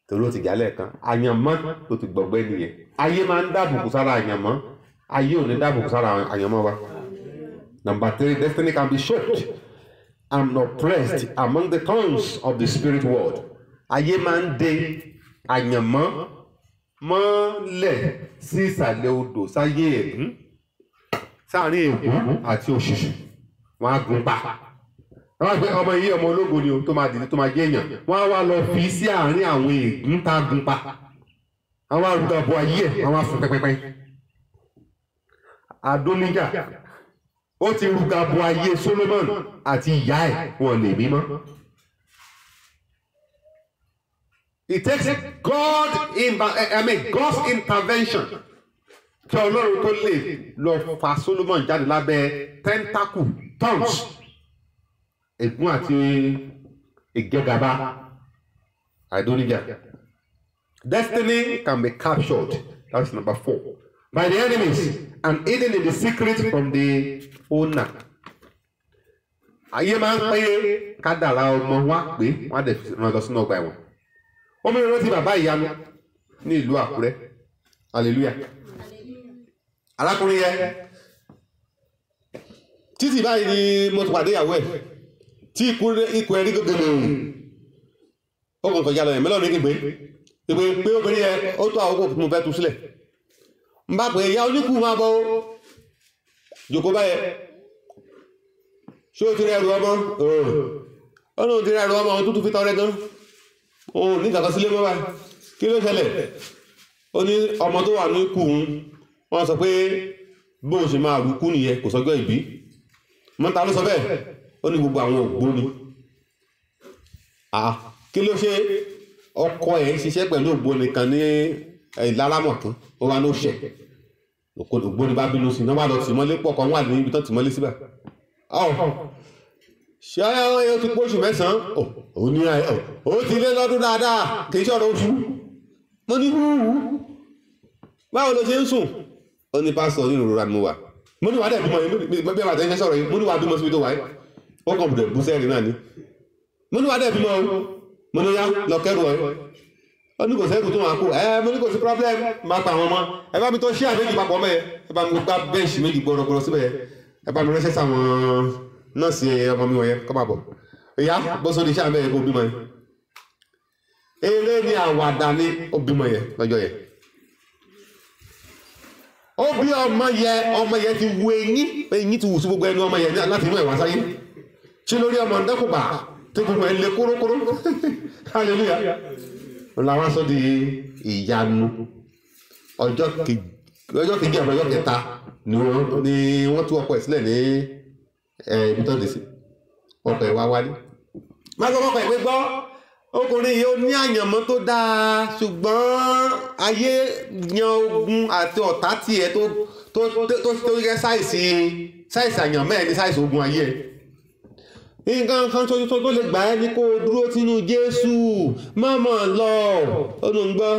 torí ó ti jà lẹ́ẹ̀kan àyànmọ́ tó ti gbọ̀gbẹ́ nìyẹn ayé máa ń dáàbòkù sára àyànmọ́ ayé ò ní dáàbòkù sára àyànmọ́ wa. Number 3, destiny can be shaped and oppressed among the tongues of the spirit world. Ayé máa ń de àyànmọ́ mọ́lẹ̀ sí ìsàlẹ̀ odò sáyé ẹ̀gún sáàrin ègún àti òṣìṣì wọn á gún pa wọ́n á gbé ọmọ yìí ọmọ ológo ni o tó máa dìde tó máa jẹ́ èèyàn wọ́n á wá lọ fi sí àárín àwọn ègún tá a gun pa àwọn arúgbó ayé ẹ̀ àwọn afún pẹ́pẹ́pẹ́ Adóníjà ó ti rúgabo ayé Solomon àti ìyá ẹ̀ wọ́n lè mímọ́. It takes God's intervention kí Ọlọ́run tó lè lọ fa Solomon jáde lábẹ́ tentacle tongues ègún àti ìgẹgàba Adóníjà. Destiny can be captured, that's number 4, by the enemies and hidden in the secret from the owner. Ayé máa ń pé kádàrá ọmọ wa pé wọ́n á dẹ̀ ràn lọ sínú ọgbà ẹ̀wọ̀n. Omi ìrántí bàbá ìyanu ní ìlú Àkúrẹ́. Hallelujah. Arákùnrin yẹn títí báyìí ni mo ti pàdé ìyàwó ẹ̀ tí ikú ẹ̀rí gbogbo ó kàn kọjá lọ yẹn mẹ́lọ́ọ̀nù ní gbé pé obìnrin yẹn ó tó àwọn òkú mo fẹ́ tú sílẹ̀ ń bá pé ìyá oníkù máa bọ́ jòkó báyẹn ṣé o ti rẹ̀ ẹrù ọmọ ó ní o ti rẹ̀ ẹrù ọmọ ohun tútù fi tọrẹ gan òun ní ìgbàkan sílé mọ́ báyìí kí ló ṣẹlẹ̀ ó ní ọmọ tó wà ní ikú wọ́n sọ pé bóun ṣe máa rúkú nìyẹn kò sọ́jọ́ ìbí mọ́ta ló sọ bẹ́ẹ̀ ó ní gbogbo àwọn ògbóni kí ló ṣe ọkọ ẹ̀ ṣiṣẹ́ pẹ̀lú ògbóni kan ní ìlaramọ̀kún ó wá ló ṣẹ̀ ògbóni bá bínú sí náà wà lọ tì mọ́lé pọ̀ kan wà ní ibi tán tì mọ́lé síbẹ̀ ṣé ó ti pọ̀ oṣù mẹ́sàn-án ó ní ó ti lé lọ́dún dáadáa kì í ṣọ̀rọ̀ oṣù mo ní húhú báwo ló ṣe ń sùn ó ní pásítọ̀ nínú ìrora ni mo wà mo ní wà á dẹ̀ bímọ yìí bí wà á tẹ́ sọ̀rọ̀ yìí mo ní wà á bímọ síbi tó wà yìí ó kàn bùdẹ̀ bú sẹ́ẹ̀rì náà ni mo ní wà á dẹ̀ bímọ mo ní yá lọ kẹ́rù ẹ̀ ó ní kò sẹ́ẹ̀kù tó wà kú mo ní kò sí problem máa pa àwọn ọmọ ẹ bá mi tó ṣí àméjì papọ̀ mẹ́ ẹ bá mi gbá bẹ́ǹṣì méjì gbọ́rọ̀gbọ́rọ̀ síbẹ̀ ẹ bá mi ránṣẹ́ sáwọn nọ́ọ̀sì ọmọ mi wọ̀nyẹn kọ́ máa bọ̀ ìyá bọ́sọ̀ ní iṣẹ́ àmẹ́ yẹn kó bímọ yẹn eré ní àwàdà ní ó bímọ yẹn lọ́jọ́ yẹn ó bí ọmọ yẹn ti wu eyín ti wù sí gbogbo ẹnu ọmọ yẹn láti inú ẹ̀wà sáyé ṣé lórí ọmọ ndẹ́kùnbà tí gbogbo ẹ̀ lè kórókóró hallelujah làwọn sọ di ìyanu ọjọ́ kejì àbọ̀ ọjọ́ kẹta ni wọ́n tú ọkọ̀ ẹ̀ sílẹ̀ ní ibi tó dé sí ọkọ̀ ẹ̀ wá wálé má sọ ọkọ̀ ẹ̀ pé gbọ́ ọkùnrin yìí ó ní àyànmọ́ tó dáa ṣùgbọ́n ayé yan ogun àti ọ̀tá tiẹ̀ tó yẹ sáìsì àyànmọ́ ẹ̀ ní sáìsì ogun ayé ẹ̀ nǹkan kan tó lè gbà ẹ́ ní kó dúró sínú Jésù mọ́mọ́ lọ ọdún gbọ́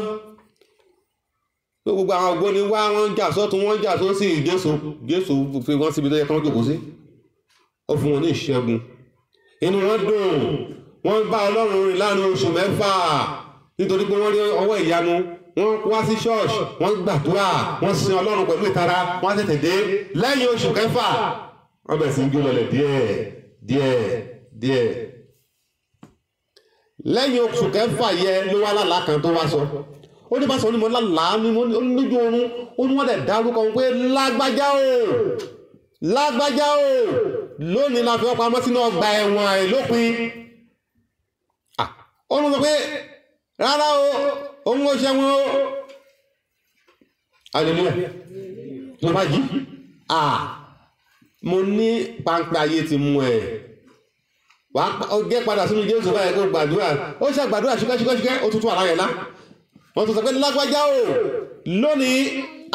gbogbo àwọn ògbóni wá wọ́n jà sọ́tún wọ́n jà sósì Jésù fi wọ́n síbi tó yẹ kán jòkó sí ó fún wọn ní ìṣẹ́gun inú wọn dùn wọ́n bá Ọlọ́run rìn láàrin oṣù 6 nítorí pé wọ́n rí ọwọ́ ìyanu wọ́n wá sí ṣọ́ọ̀ṣì wọ́n gbàdúrà wọ́n sin Ọlọ́run pẹ̀lú ìtara wọ́n tètè dé lẹ́yìn oṣù 6 wọ́n bẹ̀rẹ̀ sí ń gbé lọlẹ̀ díẹ̀ lẹ́yìn oṣù 6 yẹ ló wá lálàá kan tó wá sọ ó ní bá sọ ní mo lálàá ní lójú oorun ó ní wọ́n dẹ̀ dárúkọ pé lágbájá o lónìí la fi wọ́n pamọ́ sínú ọgbà ẹ̀wọ̀n àìlópin ó ní sọ pé rárá o òun ó ṣẹ́wọ̀n o hallelujah ló bá jí mo ní páńpẹ́ ayé ti mú ẹ̀ wà ó gẹ́ padà sínú Jésù báyìí kó gbàdúrà ó ṣe gbàdúrà ṣúkẹ́ṣúkẹ́ ó tútù àlàyé lá wọ́n tún sọ pé lágbájá o lónìí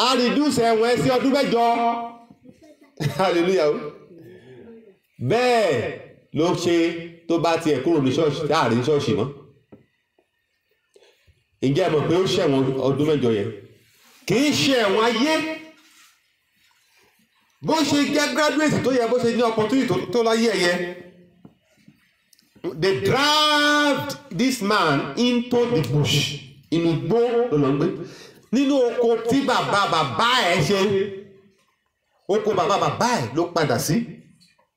a reduce ẹ̀wọ̀n sí ọdún 8 hallelujah o bẹ́ẹ̀ ló ṣe tó bá tiẹ̀ kúrò ní ṣọ́ọ̀ṣì láàrin ṣọ́ọ̀ṣì mọ́ ǹjẹ́ ẹ mọ̀ pé ó ṣẹ̀wọ̀n ọdún 8 yẹn kì í ṣe ẹ̀wọ̀n ayé bó ṣe jẹ́ graduate tó yẹ bó ṣe ní opportunity tó láyé ẹ̀yẹ they dragged this man into the bush inú igbó ló lọ ń gbé nínú oko tí bàbá ẹ̀ ṣe oko bàbá ẹ̀ ló padà sí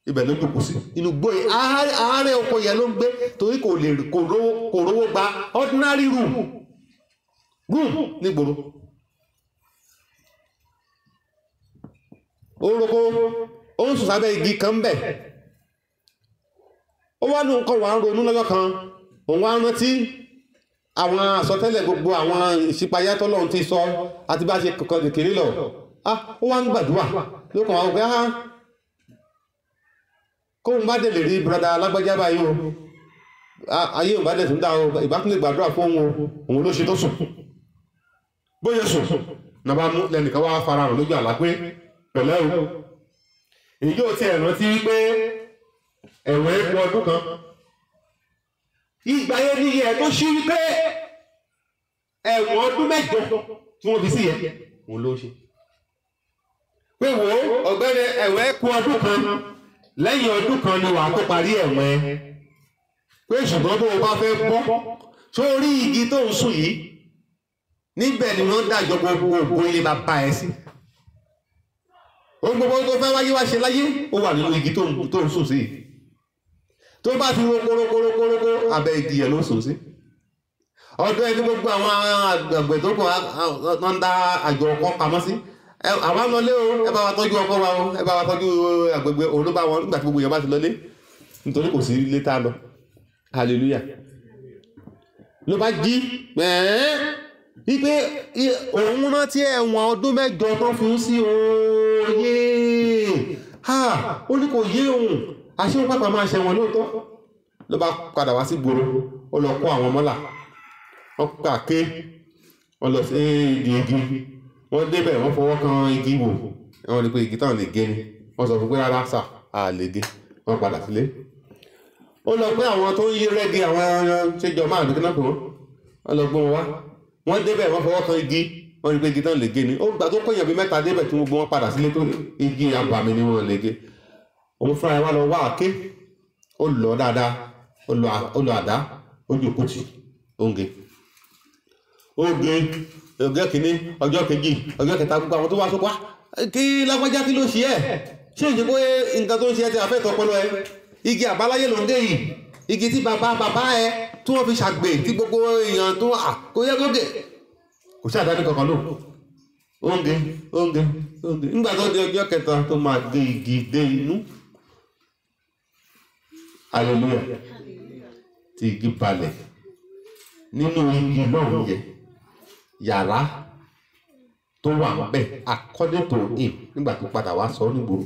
ibẹ̀ ló jókòó sí inú igbó yìí àárẹ̀ oko yẹn ló ń gbé torí kò rówó gba ordinary room nígboro ó ń sùn sábẹ́ igi kan bẹ̀ ó wá ní nǹkan wà ń ronú lọ́jọ́ kan òun wá rántí àwọn àsọtẹ́lẹ̀ gbogbo àwọn ìṣípayá tọ́lọ́run ti sọ àti bá ṣe kọ̀kan kékeré lọ ó wá ń gbàdúrà lókàn wá pé kóun bá dé lè rí brọ́dà alágbájá báyìí o ayé òun bá dẹ̀ tún dá o ìbákúnlẹ̀ gbàdúrà fún òun ló ṣe tó sùn bóyá sùn náà bá mú lẹ́nìkan wá fara hàn lójú àlá pé pẹ̀lẹ́ o èyí yóò ti ẹ̀rọ tí wípé ẹ̀wọ̀n ẹ̀kú ọdún kan ìgbà yẹn ní ẹ̀ tó ṣí wípé ẹ̀wọ̀n ọdún 8 tí wọ́n fi sí yẹn òun ló ṣe pé wo ọ̀gbẹ́ni ẹ̀wọ̀n ẹ̀kú ọdún kan lẹ́yìn ọdún kan ni wàá tó parí ẹ̀wọ̀n ẹ̀ pé ṣùgbọ́n bó o bá fẹ́ bọ́ sórí igi tó ń sùn yìí níbẹ̀ ni wọ́n dájọ́ gbogbo ògùn ilé bàbá ẹ̀ sí ohun gbogbo tó fẹ́ wáyé wá ṣe láyé ó wà nínú igi tó ń sùn sí tó bá fi wo kórókórókóró abẹ́ igi yẹn ló sùn sí ọdún ẹni gbogbo àwọn àgbẹ̀ tó kàn ń dá àjọ ọkọ pamọ́ sí àwọn lọlé o ẹ bá wa tọ́jú ọkọ wa o ẹ bá wa tọ́jú àgbègbè òun ló bá wọn nígbà tí gbogbo yẹn bá ti lọlé nítorí kò sí ilé tá a lọ hallelujah ló bá jí wípé òun rántí ẹ̀wọ̀n ọdún 8 tó fi ń sí òye ó ní kò yé òun àṣíwọ́n pápá máa ṣẹ̀wọ̀n lóòótọ́ ló bá padà wá sí gbòòrò ó lọ kó àwọn mọ́là wọ́n pàké wọ́n lọ sí igi wọ́n débẹ̀ wọ́n fọwọ́ kan igi wò wọ́n rí pé igi táwọn lè gé ni wọ́n sọ fún pé rárá sà á lè gé wọ́n padà sílé ó lọ pé àwọn tó ń yí rẹ́gí àwọn ṣèjọ máa dúkẹ́ náà pé wọ́n lọ gbọ́n wá wọ́n débẹ̀ wọ́n fọwọ́ kan igi wọ́n rí pé igi táwọn lè gé ni ó gbà tó kọ́yàn bí 3 débẹ̀ tí gbogbo wọn padà sílé tó igi abàmì ni wọ́n lè gé òun fúnra ẹ̀ wá lọ wá àké ó lọ dáadáa ó lọ àdá ó jù kùtì oúnjẹ ọjọ́ kìíní ọjọ́ kejì ọjọ́ kẹta gbogbo àwọn tó wá sópa kí lágbájá kí ló ṣe ẹ́ ṣé ìṣe pé nǹkan tó ń ṣe ẹ́ ti àfẹ́ tọpọlọ ẹ igi àbáláyé ló ń dé yìí igi tí bàbá ẹ tí wọ́n fi ṣàgbè tí gbogbo èèyàn tó kó yẹ kókè kò sí àdáni kankan lò oúnjẹ nígbà tó di ọjọ́ kẹta tó máa gé igi dé inú hallelujah tí igi balẹ̀ nínú igi náà yẹ yàrá tó wà ńbẹ̀ according to him nígbà tó padà wá sọ nígboro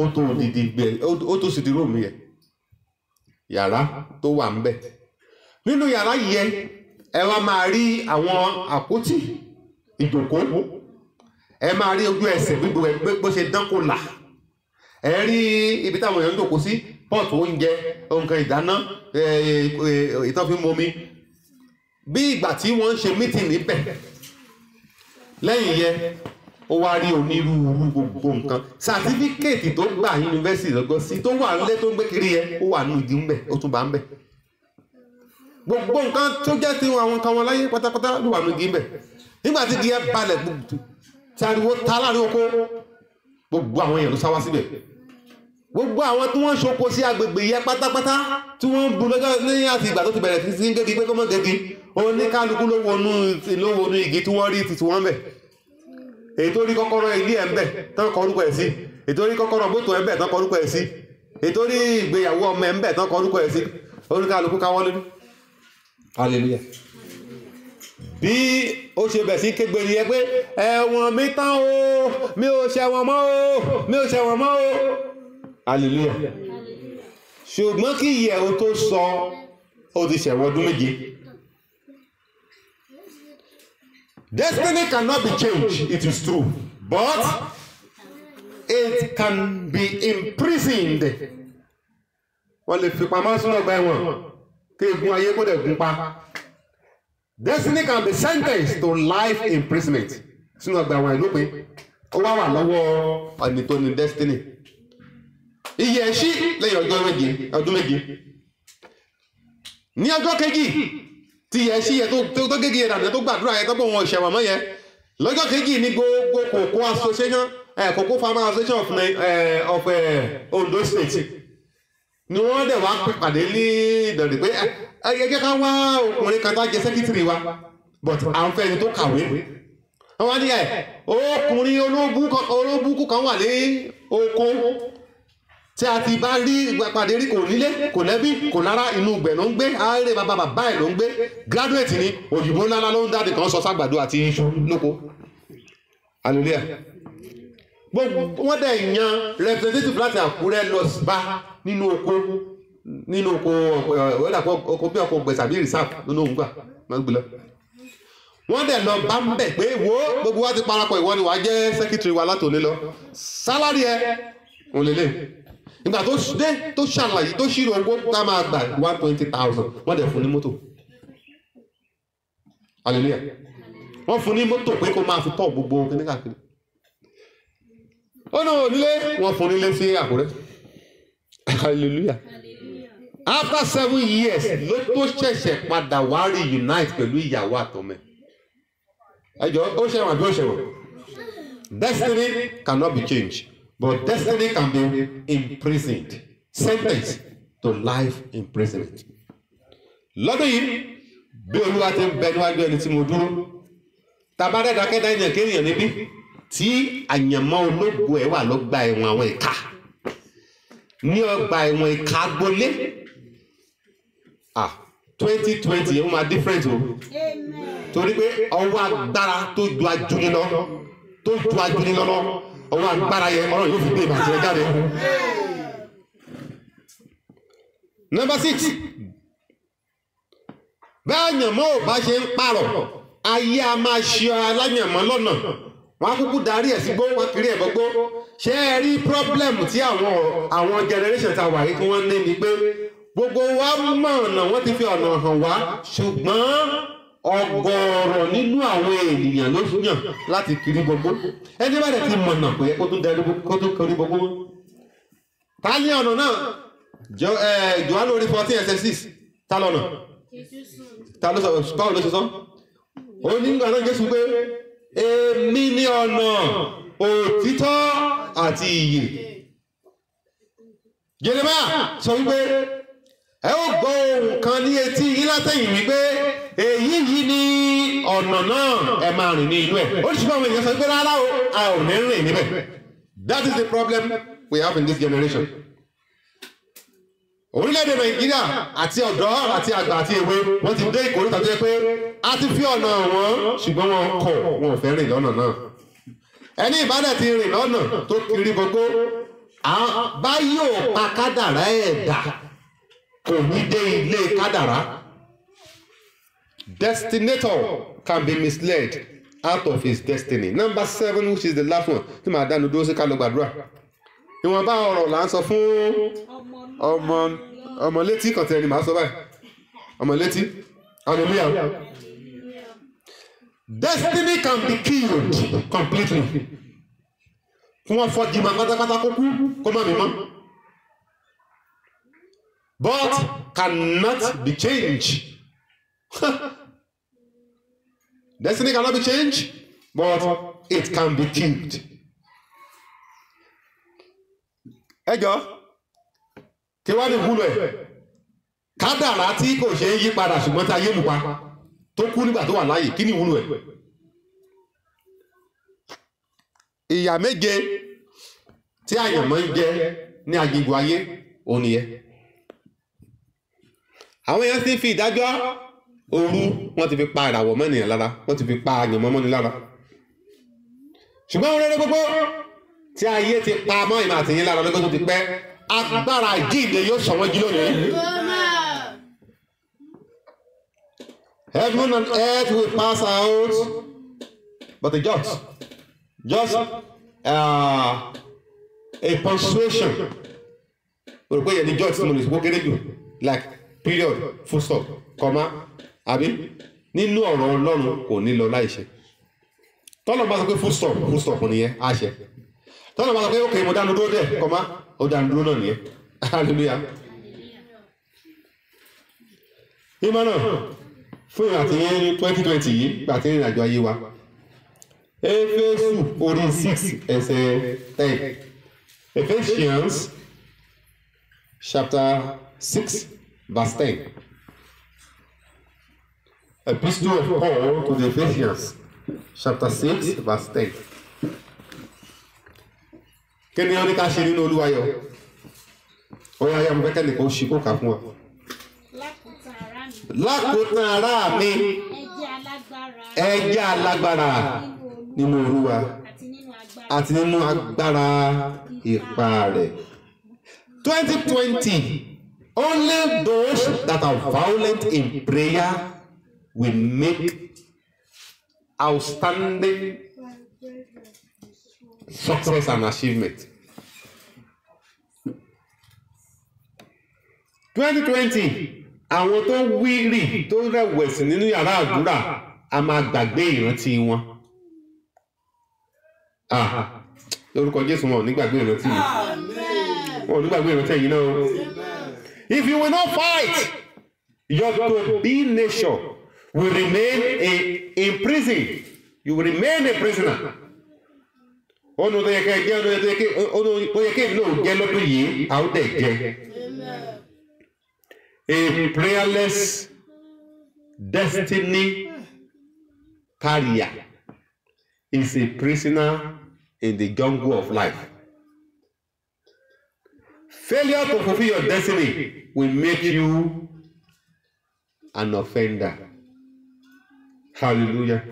ó tó odidi gbẹ ó tó sì di róòmù yẹ yàrá tó wà ńbẹ̀ nínú yàrá yẹ ẹ wá máa rí àwọn àpótí ìjòkó ẹ máa rí ojú ẹsẹ̀ gbogbo ẹ bó ṣe dán kó là ẹ rí ibi táwọn èèyàn ń jòkó sí pọ́ọ̀tù oúnjẹ nǹkan ìdáná ìtàn fi momi bí ìgbà tí wọ́n ń ṣe mítìn níbẹ̀ lẹ́yìn yẹn ó wá rí onírúurú gbogbo nǹkan sàtífíkèètì tó gbà yunifásitì lọ́gọ́ sí tó wà nílé tó ń gbé kiri yẹn ó wà nínú igi ńbẹ̀ ó tún bá ń bẹ̀ gbogbo nǹkan tó jẹ́ ti àwọn nǹkan wọn láyé pátápátá ló wà nínú igi ńbẹ̀ nígbà tí igi yẹn balẹ̀ tariwo ta láàrin oko gbogbo àwọn èèyàn ló sá wá síbẹ̀ gbogbo àwọn tí wọ́n ṣoko sí agbègbè yẹn pátápátá tí wọ́n ń bu lọ́jọ́ lẹ́yìn àti ìgbà tó ti bẹ̀rẹ̀ sí ń gégi pé kó mọ́ gégi oníkálukú ló wọnú igi tí wọ́n rí títí wọ́n bẹ̀ èyí tó rí kọ́kọ́rọ́ ilé ẹ̀ ń bẹ̀ tán kọ orúkọ ẹ̀ sí èyí tó rí kọ́kọ́rọ́ mọ́tò ẹ̀ ń bẹ̀ tán kọ orúkọ ẹ̀ sí èyí tó rí ìgbéyàwó ọmọ ẹ̀ ń bẹ̀ tán kọ orúkọ ẹ̀ sí oníkálukú káwọ́ lórí hallelujah bí ó ṣe bẹ̀ sí kégbe ni ẹ pé ẹ̀wọ̀n mi tán o mi ò ṣẹ̀wọ̀n mọ́ o mi ò ṣẹ̀wọ̀n mọ́ o hallelujah ṣùgbọ́n kí ìyẹ̀wò tó sọ ó ti ṣẹ̀wọ̀n ọdún 7 destiny cannot be changed it is true but it can be imprisoned wọ́n lè fi pamọ́ sínú ọgbà ẹ̀wọ̀n kí egun ayé kó dẹ̀ gun pa destiny can be sentenced to life imprisonment sínú ọgbà ẹ̀wọ̀n ìlópin ó wá wà lọ́wọ́ ẹni tó ní destiny iye ẹ̀ṣí lẹ́yìn ọdún 7 ní ọjọ́ kejì tí ẹ̀ṣí yẹ tó gẹ́gẹ́ yẹ dàbí tó gbàdúrà yẹ tó bọ̀ wọn ìṣẹ̀wọ̀n mọ́ yẹ lọ́jọ́ kejì ní gbogbo Cocoa Association Cocoa Farmer Association of Ondo State ni wọ́n dẹ̀ wá pàdé ní ìdọ̀rẹ̀ pé ẹgbẹ́ ká wá ọkùnrin kan tá jẹ sẹ́kítìrì wa but à ń fẹ́ ẹni tó kàwé wọ́n wá ní ọkùnrin olóbùkú kan wà ní oko tí a ti bá rí pàdé rí kò nílé kò lẹ́bí kò lára inú ìgbẹ́ ló ń gbé àárẹ̀ bàbá ẹ̀ ló ń gbé graduate ni òyìnbó ńlá ló ń dáde kan sọ ságbàdo àti iṣu lóko hallelujah gbogbo wọ́n dẹ̀ yan representative láti Àkúrẹ́ lọ bá nínú oko oko bí ọkọ̀ gbẹ̀sàbí reserve nínú òun gbà wọ́n gbé lọ wọ́n dẹ̀ lọ bá ń bẹ̀ pé wo gbogbo wa ti parapọ̀ ìwọ ni wàá jẹ́ secretary wa látòní lọ sálárì ẹ òun lélẹ̀ ìgbà tó dé tó ṣàlàyé tó ṣírò owó tá máa gbà 120,000 wọ́n dẹ̀ fún ní mọ́tò hallelujah wọ́n fún ní mọ́tò pé kó máa fi tọ́ gbogbo kíní káàkiri ó náà nílé wọ́n fún nílé sí Àkúrẹ́ hallelujah after 7 years ló tó ṣẹ̀ṣẹ̀ padà wá reunite pẹ̀lú ìyàwó àtọmọ ẹjọ́ ó ṣẹ̀wọ̀n àbí ó ṣẹ̀wọ̀n destiny cannot be changed but destiny can be imprisoned sentenced to life imprisonment lọ́dún yìí bí Olúwa ti ń bẹ níwájú ẹni tí mo dúró tàbádẹ́dàkẹ́dá ènìyàn kéèyàn níbí tí àyànmọ́ ológo ẹ̀ wà lọ́gbà ẹ̀wọ̀n àwọn ìka ní ọgbà ẹ̀wọ̀n ìka gbolé 2020 ó máa different o torí pé ọwọ́ agbára tó ju ajúni lọ ọwọ́ agbára yẹn ọ̀rọ̀ yóò fi gbé ìbàjẹ́ jáde. Number 6 bẹ́ẹ̀ àyànmọ́ ò bá ṣe ń pààrọ̀ ayé a máa ṣe aláyànmọ́ lọ́nà wọ́n á kúkú darí ẹ̀ sí gbó wọ́n kiri ẹ̀ gbogbo ṣé ẹ rí problem tí àwọn generation ta wà yìí tí wọ́n ní ni pé gbogbo wa mọ̀ ọ̀nà wọ́n ti fi ọ̀nà hàn wá ṣùgbọ́n ọ̀gọ̀ọ̀rọ̀ nínú àwọn ènìyàn ló yàn láti kiri gbogbo ẹni bá dẹ̀ ti mọ̀nà pé kó tún darí kó tún kiri gbogbo wọn. ta ní ọ̀nà náà Jòhánù orí 14:6 ta lọ́nà ta ló sọ báwo ló ṣe sọ ó ní nígbà náà Jésù pé èmi ni ọ̀nà òtítọ́ àti ìyè Jeremiah sọ wípé ẹ ó gbọ́ ohùn kan ní etí yín látẹ̀yìn wípé èyí yìí ni ọ̀nà náà ẹ máa rìn ní inú ẹ̀ ó sì fún àwọn èèyàn sọ pé rárá o a ò ní rìn níbẹ̀ that is the problem we have in this generation. Orílẹ̀-èdè Nàìjíríà àti ọ̀dọ́ àti àgbà àti èwe wọ́n ti dé ìkórìtà tó yẹ pé a ti fi ọ̀nà wọn ṣùgbọ́n wọn kọ̀ wọn ò fẹ́ rìn lọ́nà náà ẹni ìbádẹ́ ti rìn lọ́nà tó kiri gbogbo báyìí ò pa kádàrá ẹ̀dá kò ní dé ilé kádàrá. Destinator can be misled out of his destiny. Number 7, which is the last one tí màá dánu dúró sí ká lọ gbàdúrà ìwọ̀nba ọ̀rọ̀ là ń sọ fún ọmọ létí kan tẹ́lẹ̀ ni màá sọ báyìí ọmọ létí hallelujah. Destiny can be killed completely fún wọn fọ́ jìmọ̀ pátápátá kó kú kó má mi mọ́ but cannot be changed. Destiny cannot be changed but it can be killed. Ẹjọ́ kí wá ní ìwúlò ẹ̀ kádàrá tí kò ṣe é yí padà ṣùgbọ́n tí ayé lù pa tó kú nígbà tó wà láàyè kí ni ìwúlò ẹ̀. Ìyà méje tí àyànmọ́ ń jẹ ní aginjù ayé òun nìyẹn. Àwọn èèyàn ti fi ìdájọ́ òru wọ́n ti fi pa ìràwọ̀ mọ́nìyàn lára wọ́n ti fi pa àyànmọ́ mọ́ni lára ṣùgbọ́n òun rere gbogbo tí ayé ti pa mọ́ ìmọ̀ àtìyìn lára lọ́gọ́ tó ti pẹ́ agbára ìjíǹde yóò sọ wọ́n jí lónìí. Heaven and earth will pass out but the just a punctuation o rò pé yẹn ni judge tí mo lè sọ kéré jù like period full stop comma àbí nínú ọ̀rọ̀ Ọlọ́run kò ní lọ láìṣe tọ́lọ̀ bá sọ pé full stop nìyẹn àṣẹ tọ́lọ̀ bá sọ pé ok mo dánu dúró dẹ̀ kọ́má ó dánu dúró náà nìyẹn hallelujah. ìmọ̀ náà fún àtìyẹn 2020 yìí gbàtí ìrìn àjò ayé wa Éfésù orí 6 ẹsẹ̀ 10 Ephesians chapter 6 verse 10 Epistle of Paul to the Ephesians chapter 6 verse 10. Kí ni ó ní ká ṣe nínú Olúwa yọ? ó yá mo fẹ́ kẹ́nìkan ó ṣí kó kà fún wa. lákòótán ará mi ẹ jẹ́ alágbára nínú Olúwa àti nínú agbára ipá rẹ̀. 2020, only those that are violent in prayer will make outstanding success and achievement. 2020, àwọn tó wíìrì tó rẹ̀wẹ̀sì nínú yàrá àdúrà a máa gbàgbé ìrántí wọn. Lórúkọ Jésù wọn ò ní gbàgbé ìrántí yìí. Wọn ò ní gbàgbé ìrántí yìí náà. If you will not fight, your to-be nature will remain in prison. You will remain a prisoner. Ọ̀nà tó yẹ kẹ́ jẹ́ ọ̀nà tó yẹ kẹ́ ló jẹ́ lọ́dún yìí, a ó dẹ̀ jẹ́. A prayerless destiny carrier is a prisoner in the jungle of life. Failure to fulfill your destiny will make you an offender. Hallelujah.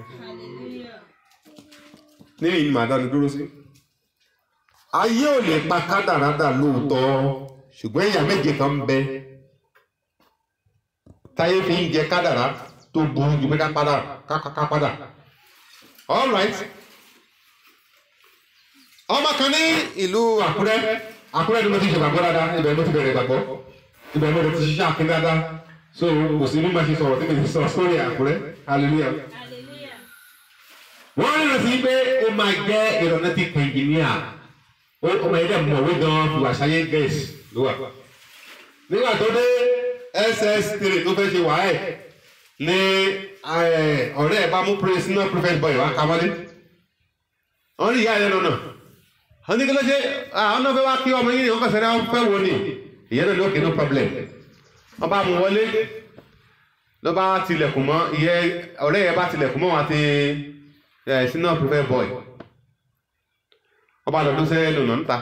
Níbi ìmọ̀ àdáni dúró sí. Ayé ò lè pa kádàrádà lóòótọ́, ṣùgbọ́n ìyà méje kan ń bẹ. Táyé fi ń jẹ kádàrá tó burú ju pé ká padà. All right. Ọmọ kan ní ìlú Àkúrẹ́ ni mo ti ṣe gbàgbọ́ dáadáa, ibẹ̀ mo ti bẹ̀rẹ̀ gbàgbọ́, ibẹ̀ mo ti ṣiṣẹ́ Akin dáadáa, so kò sí mímọ̀ ṣe sọ̀rọ̀ tí mo ti sọ sórí Àkúrẹ́, hallelujah. Wọ́n rìn sí pé ó máa jẹ́ aeronautic engineer, ọmọ ẹ̀dẹ̀ mọ̀wé gan-an fi wàṣáyé gẹ̀ẹ́sì ló wà. Nígbà tó dé SS3 tó fẹ́ ṣe wàhálẹ̀ ní ọ̀rẹ́ ẹ̀ bá mú senior prefect boy wá kámọ́lé. Wọ́n rí ìyá ẹ̀ lọ́nà. Wọ́n ní kí ló ṣe àwọn náà fẹ́ wá kí ọmọ yìí ní ọkọ̀ sẹ́rẹ́ fẹ́ wo ni. Ìyẹn náà ní òkè no problem. Wọ́n bá mú wọlé ló bá tilẹ̀kùn mọ́ ọ̀rẹ́ ẹ̀ bá tilẹ̀kùn mọ́ wọn àti senior prefect boy. Wọ́n bá lọ́dún sẹ́rẹ́ lọ́nà níta.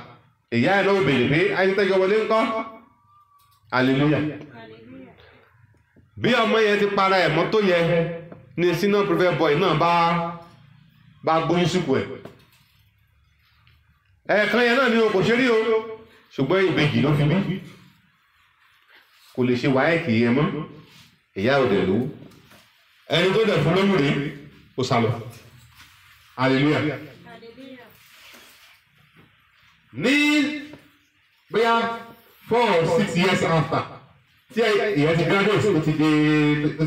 Ìyá ẹ̀ náà béèrè pé ayélujára wọlé ńkọ́. Hallelujah. Bí ọmọ yẹn ti para ẹ̀mọ́ tó yẹ ní senior prefect boy náà bá gbóyún síkù ẹ̀. Ẹ̀ẹ̀kan yẹn náà ni o kò ṣe rí o, ṣùgbọ́n ìbejì ló fi bí. Kò lè ṣe wáyẹ̀kì yẹn mọ́, ìyá ò dẹ̀ lówó. Ẹni tó dẹ̀ fún lóyún rèé, ó sá lọ. Hallelujah. Ní bóyá 4 or 6 years after, tí ìyẹn ti graduate ó ti dé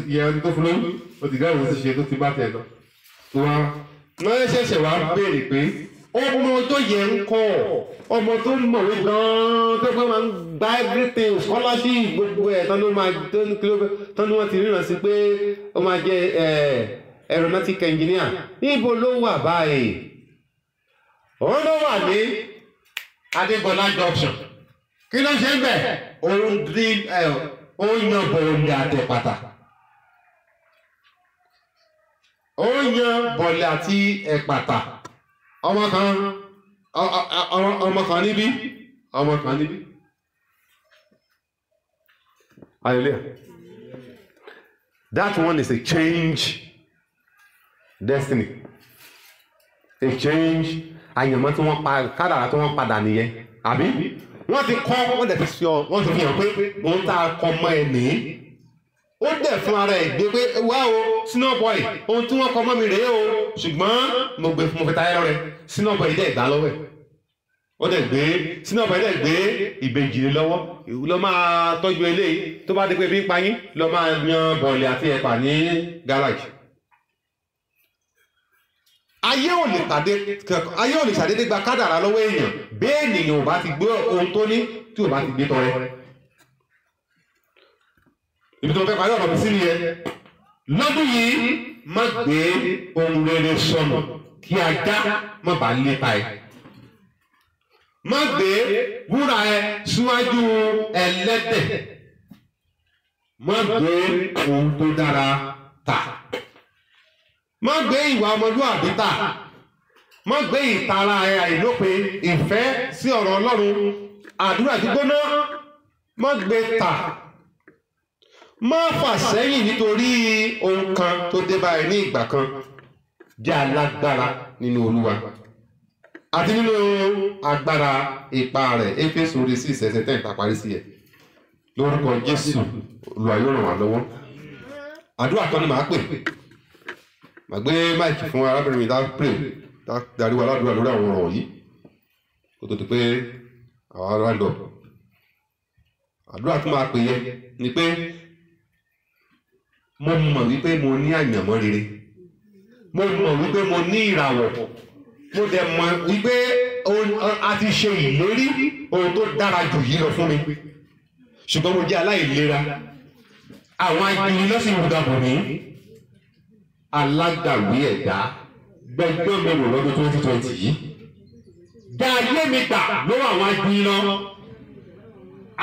ìyẹn tó fún lóyún, ó ti graduate ó ti ṣe tó ti bá tẹ̀ lọ. Wọ́n ṣẹ̀ṣẹ̀ wá béèrè pé ọmọ tó yẹ ń kọ́ ọmọ tó mọ̀wé gan-an tó fẹ́ máa ń gba everything scholarship gbogbo ẹ̀ tán ló máa tán ni wọ́n ti ríran sí pé ó máa jẹ́ aeronautic engineer. Níbo ló wà báyìí? Òun ló wà ní Adégbọlá junction. Kí ló ṣe ń bẹ̀? Òun yan bọ̀ọ̀lì àtẹ̀pàtà. Ó yan bọ̀ọ̀lì àti ẹ̀pàtà. Ọmọ kan níbí. Hallelujah. That one is a change destiny. A change. Àyànmọ́ tí wọ́n kádàrá tí wọ́n padà nìyẹn. Àbí? Wọ́n ti kọ́, wọ́n dẹ̀ ti fi hàn pé òun tá a kọ́ mọ́ ẹ nìyí. Ó dẹ̀ fún ara ẹ̀ gbé pé wá o senior boy ohun tí wọ́n kọ́ mọ́ mi rèé o, ṣùgbọ́n mo fi tayé lọ́rẹ. Senior boy dẹ̀ gbà lọ́wọ́ ẹ̀. Ó dẹ̀ gbé senior boy dẹ̀ gbé ìbejì lọ́wọ́. Lọ máa tọ́jú eléyìí tó bá dé pé bí ń pa yín lọ máa yan bọ̀ọ̀lì àti ẹ̀pà ní garage. Ayé ò lè ṣàdédé gba kádàrá lọ́wọ́ èèyàn bẹ́ẹ̀ ènìyàn ò bá ti gbé ohun tó ní tí ò bá ti gbé tọrẹ. Ibi tó fẹ́ parí ọ̀rọ̀ mi sí nìyẹn. Lọ́dún yìí má gbé ohun rere sọnù kí ajá má bàa lépa ẹ. Má gbé wúrà ẹ síwájú ẹlẹ́dẹ̀. Má gbé ohun tó dára tà. Má gbé ìwà ọmọlúwàbí tà. Má gbé ìtara ẹ àìlópin ìfẹ́ sí ọ̀rọ̀ Ọlọ́run, àdúrà gbígbóná má gbé tà, má fà sẹ́yìn nítorí ohun kan tó dé báyìí ní ìgbà kan. Jẹ́ alágbára nínú Olúwa àti nínú agbára ipa rẹ̀. Éfésù orí 6:10 parí sí ẹ̀. Lórúkọ Jésù Olúwa yóò ràn wá lọ́wọ́. Àdúrà kan ni màá pè. Màá gbé máìkì fún arábìnrin mi darí wa ládùúrà lórí àwọn ọ̀rọ̀ yìí kó tó di pé àwọn ará lọ. Àdúrà tó máa pè yẹ ni pé mo mọ̀ wípé mo ní àyànmọ́ rere, mo mọ̀ wípé mo ní ìràwọ̀, mo dẹ̀ mọ̀ wípé a ti ṣe ìlérí ohun tó dára jù yìí lọ fún mi, ṣùgbọ́n mo jẹ́ aláìlera. Àwọn agbèrè lọ́sìn ìwúdàbọ̀ mi alágbàwí ẹ̀dá gbẹjọ́ mi wò lọ́dún 2020 yìí. Dá ayé mi gbà lọ́wọ́ àwọn agbèrè lọ.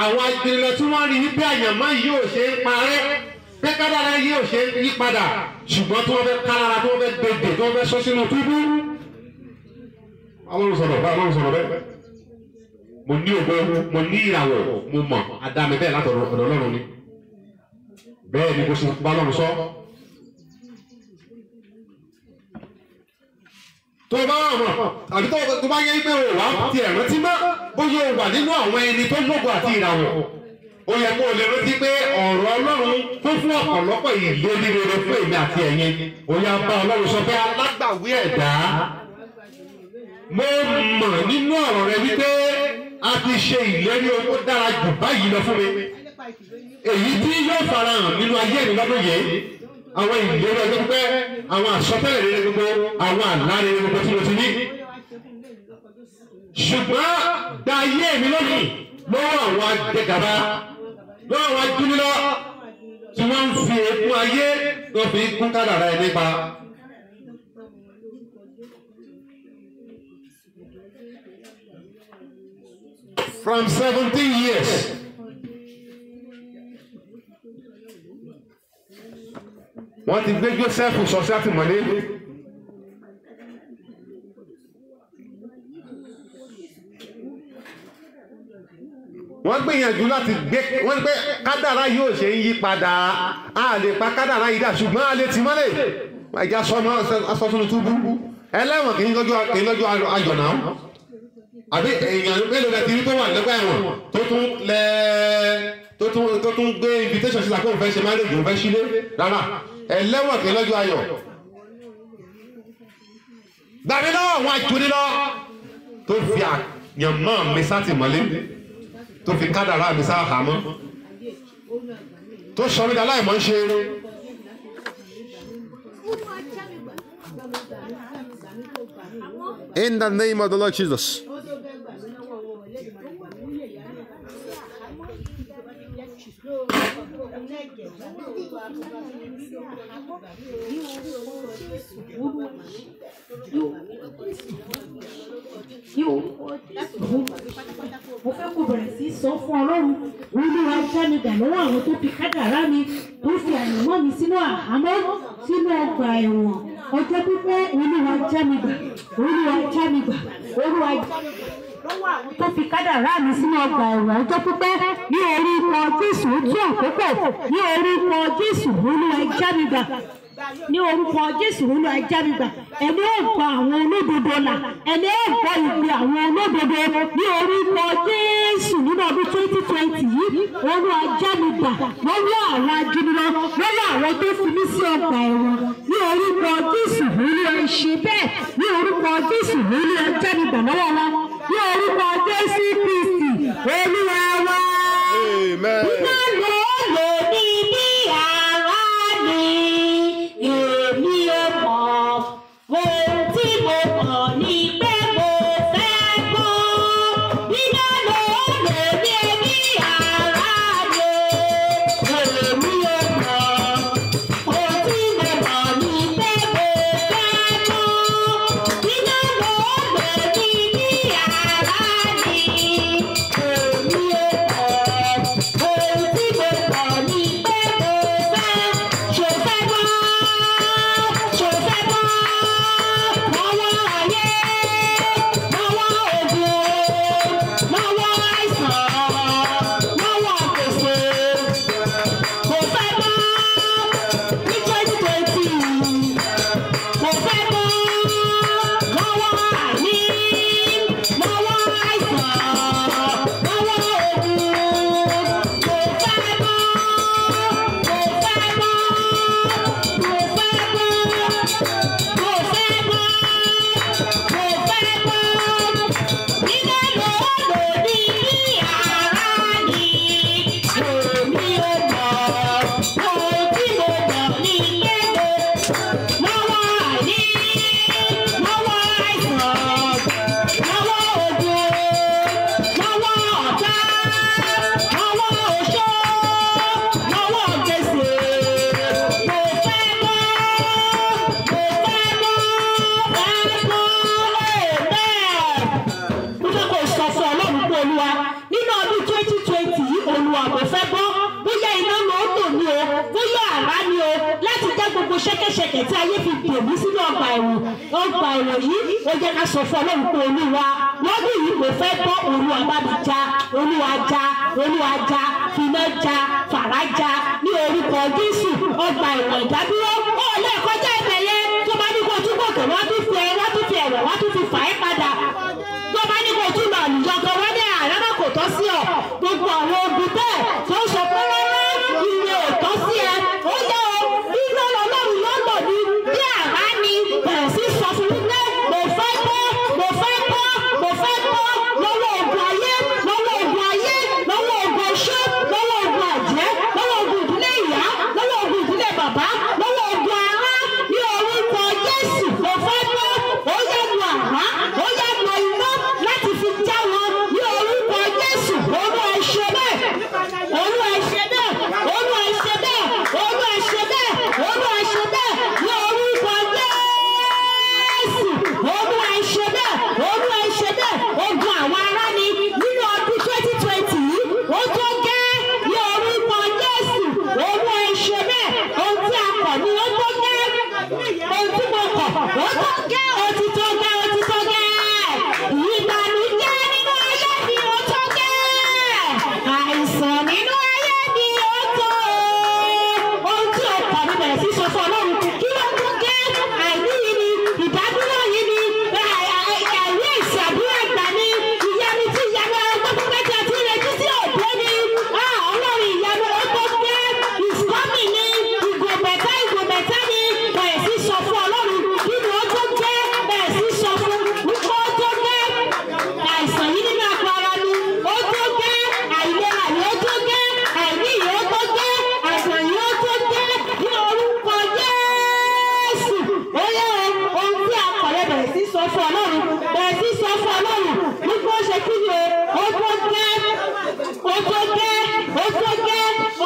Àwọn agbèrè lọ tí wọ́n rí wípé àyànmọ́ yìí ò ṣe ń parẹ́, pé kádàrá yìí ò ṣe ń yí padà, ṣùgbọ́n tí wọ́n fẹ́ kálára, tí wọ́n fẹ́ gbèdè, tí wọ́n fẹ́ sọ sínú túbú. Ọlọ́run sọ̀rọ̀ bẹ́ẹ̀, Ọlọ́run sọ̀rọ̀ bẹ́ẹ̀. Mo ní ògo, mo ní ìràwọ̀, mo mọ̀ àdámi bẹ́ẹ̀ látọ̀dọ̀ Ọlọ́run ni. Bẹ́ẹ̀ ni mo ṣe bá Ọlọ́run sọ. Tó bá wà mọ̀ àbí tó bá yẹ pé o wà ti ẹ̀rọ tí mọ́ bóyá o wà nínú àwọn ẹni tó lógo àti ìràwọ̀, ó yẹ kó o lè rántí pé ọ̀rọ̀ Ọlọ́run kún fún ọ̀pọ̀lọpọ̀ ìlérí rere fún èmi àti ẹ̀yin. Ó yá bá Ọlọ́run sọ pé alágbàwí ẹ̀dá, mo mọ̀ nínú ọ̀rọ̀ rẹ wípé a ti ṣe ìlérí owó dára jù báyìí lọ fún mi, èyí tí yóò farahàn nínú ayé mi lọ́dún yìí. Àwọn ìlérí ọjọ́ pípẹ́, àwọn àsọtẹ́lẹ̀ rere gbogbo, àwọn àlá rere gbogbo tí mo ti ní. Ṣùgbọ́n gba ayé mi lónìí lọ́wọ́ àwọn ajẹgàba, lọ́wọ́ àwọn ajúnilọ́ tí wọ́n ń fi èkún ayé lọ́ fi kún kádàrá ẹ̀ nípa. From 17 years. Wọ́n ti gbé Joseph sọ sí àtìmọ́lé. Wọ́n gbìyànjú láti wọ́n gbé kádàrá yóò ṣe ń yí padà, a lè pa kádàrá yìí dà, ṣùgbọ́n a lè ti mọ́lé. Ìjà asọ́tún túbú ẹlẹ́wọ̀n kì í lọ́jọ́ ayọ̀ náà. Àbí èèyàn mélòó lẹ ti rí tó wà lẹ́gbà ẹ̀wọ̀n tó tún gbé invitation sílá kó n fẹ́ ṣe marriage, n fẹ́ sílé rárá. Ẹlẹ́wọ̀n kì í lọ́jọ́ ayọ̀. Gbàmí lọ́wọ́ àwọn àjònílọ́ tó fi àyànmọ́ mi sátìmọ́lé, tó fi kádàrá mi sáhàmọ́, tó sọ mí dá láìmọ́ ṣe. In the name of the Lord Jesus. Mo fẹ́ kó bẹ̀rẹ̀ sí sọ fún Ọlọ́run, Olúwa já mi gbà lọ́wọ́ àwọn tó fi kádàrá mi, tó fi àyànmọ́ mi sínú àhámọ́, sínú ọgbà ẹ̀wọ̀n ọjọ́ pípẹ́. Olúwa já mi gbà, Olúwa já mi gbà, Olúwa já mi gbà lọ́wọ́ àwọn tó fi kádàrá mi sínú ọgbà ẹ̀wọ̀n ọjọ́ pípẹ́. Ní orúkọ Jésù ojú àkókò, ní orúkọ Jésù Olúwa já mi gbà, ní orúkọ Jésù Olúwa já mi gbà. Ẹ̀mí ò gba àwọn olódodo là, ẹ̀mí ò gba ìpè àwọn olódodo ní orúkọ Jésù. Nínú ọdún 2020 yìí, Olúwa já mi gbà lọ́wọ́ àwọn ajúnilọ́, lọ́wọ́ àwọn tó fi mí sí ọgbà ẹ̀wọ̀n ní orúkọ Jésù. Olúwa ṣe bẹ́ẹ̀ ní orúkọ Jésù. Olúwa já mi gbà lọ́wọ́ wọn ní orúkọ Jésù Kristi Olúwa wa. Amen. ṣẹ́kẹ́ṣẹkẹ̀ tí ayé fi dè mí sínú ọgbà ẹ̀wọ̀n yìí ó jẹ́ ká sọ fún Ọlọ́run pé Olúwa lọ́dún yìí mo fẹ́ bọ́ Olúwa bá mi já Olúwa já finá já fàrá já ní orúkọ Jésù ọgbà ẹ̀wọ̀n ìdádúró ó lè kọjá ibẹ̀ yẹn tó bá ní kó tún gòkè wọ́n tún fi ẹ̀wọ̀n wọ́n tún fi fà é padà tó bá ní kó tún lọ àlùjọ kan wọ́n ní àrẹ́mọ̀ kò tọ́ sí ọ gbogbo àwọn ogun bẹ́ẹ̀ tó sọ pé rárá ire ò tọ́ sí ẹ ó yẹ o iná Ọlọ́run yóò lò ní bí àrá ni bẹ̀rẹ̀ sí sọ fún mi pé mo fẹ́ bọ́ lọ́wọ́ ogun ayé lọ́wọ́ ogun iṣẹ́ lọ́wọ́ ogun àjẹ́ lọ́wọ́ ogun ìdílé ìyá lọ́wọ́ ogun ìdílé bàbá lọ́wọ́ ogun ará ní orúkọ Jésù mo fẹ́ bọ́ ó yẹ lu àrá ó yẹ lu iná láti fi já wọn ní orúkọ Jésù Olúwa ẹ ṣe bẹ́ẹ̀ Olúwa ẹ ṣe bẹ́ẹ̀ Olúwa ẹ ṣe bẹ́ẹ̀ Olúwa ẹ ṣe bẹ́ẹ̀ Olúwa ẹ ṣe bẹ́ẹ̀ ní orúkọ Jésù Olúwa ẹ ṣe bẹ́ẹ̀ Olúwa ẹ ṣe bẹ́ẹ̀ ogun àwọn ará ni nínú ọdún 2020 yìí ó tó gẹ́ ní orúkọ Jésù Olúwa ẹ ṣe bẹ́ẹ̀ ohun tí a kọ̀ ni ó tó gẹ́ ohun tí mo kọ̀ ó tó gẹ́ ó ti tó gẹ́ ìbànújẹ́ nínú ayé mi ó tó gẹ́ àìsàn nínú ayé mi ó tó ohun tí o kọ̀ ni bẹ̀rẹ̀ sí sọ fún Ọlọ́run kí ló tó gẹ́ àìní yìí ni ìdádúró yìí ni àìrí ìṣàdúrà ìgbà ni ìyanu tí ìyanu ọgbọ́n pípẹ́ tí a ti retí sí òde ni Ọlọ́run ìyanu ó tó gẹ́ ìsọ́mì ni ìgò bẹ̀tẹ́ ni bẹ̀rẹ̀ sí sọ fún Ọlọ́run kí ni ó tó gẹ́ bẹ̀rẹ̀ sí sọ fún wípé ó tó gẹ́ àìsàn yìí nínú agbára ni ó tó gẹ́ àìlera ni ó tó gẹ́ àìní yìí ó tó gẹ́ àìsàn yìí ó tó gẹ́ ní orúkọ Jésù ó yẹ ohun tí a kọ̀ lẹ́ bẹ̀rẹ̀ sí sọ fún Ọlọ́run bẹ̀rẹ̀ sí sọ fún Ọlọ́run wípé ó ṣe kí ni ó tó gẹ́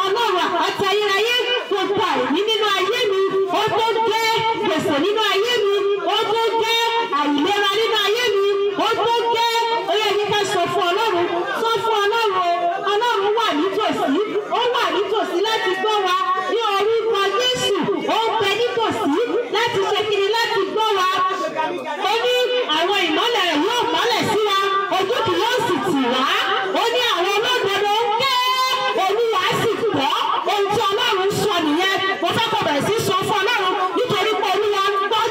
Ọlọ́run àti ayérayé gbogbo àìní nínú ayé mi ó tó gẹ́ gbèsè nínú ayé mi ó tó gẹ́ àìlera nínú ayé mi ó tó gẹ́ ó yẹ kí ká sọ fún Ọlọ́run Ọlọ́run wà nítòsí láti gbọ́ wa ní orúkọ Jésù ó ń bẹ nítòsí láti ṣe kiri láti gbọ́ wa ó ní àwọn ìmọ́lẹ̀ rẹ̀ yóò mọ́lẹ̀ sí wa ojú kì yóò sì tì wá ó ní àwọn olódodo ń ké Olúwa sì gbọ́ ohun tí Ọlọ́run sọ nìyẹn mo fẹ́ kó bẹ̀rẹ̀ sí sọ fún Ọlọ́run nítorí pé Olúwa ń gbọ́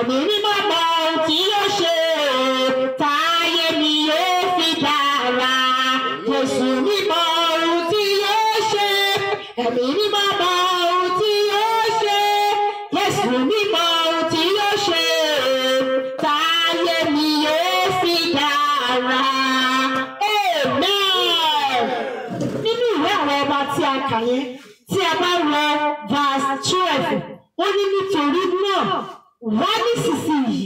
ẹ̀mí mímọ́ mọ ohun tí yóò ṣe táyé mi yóò fi dára. Jésù mímọ́ ohun tí yóò ṣe, ẹ̀mí mímọ́ mọ ohun tí yóò ṣe. Jésù mímọ́ ohun tí yóò ṣe táyé mi yóò fi dára. Amen. Nínú ìwé àwọn ọba tí a kà yẹn, tí a bá lọ verse 12, ó ní nítorí náà wá nísinsìnyí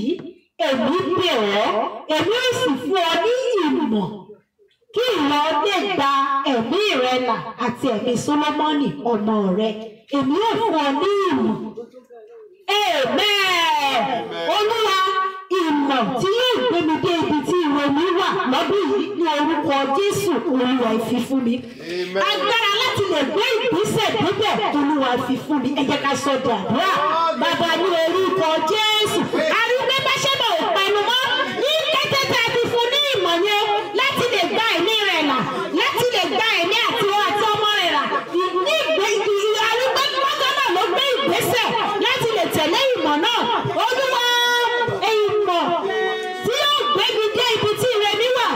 èmi bẹ̀ ọ́, èmi ó sì fún ọ ní ìmọ̀ kí ìwọ lè gba ẹ̀mí rẹ là àti ẹ̀mí Sólómọ́nì ọmọ rẹ. Èmi ó fún ọ ní ìmọ̀. Amen. Olúwa, ìmọ̀ tí yóò gbé mi dé ibi tí ìwé mi wà lọ́dún yìí ní orúkọ Jésù, Olúwa fi fún mi. Agbára láti lè gbé ìgbésẹ̀ débẹ̀, Olúwa fi fún mi. Ẹ jẹ́ ká sọ dàdúrà. Bàbá ní orúkọ Jésù. Arúgbó bá ṣe bọ̀ òpẹnu mọ́ ní kété tí a ti fún ní ìmọ̀ yẹn láti lè gba ẹ̀mí rẹ̀ là, láti lè gba ẹ̀mí àti ọmọ rẹ̀ là. Arúgbó lọ́jọ́ náà ló gbé ìgbésẹ̀ láti lè tẹ̀lé ìmọ̀ náà. Olúwa, ìmọ̀ tí yóò gbé mi dé ibi tí ire mi wà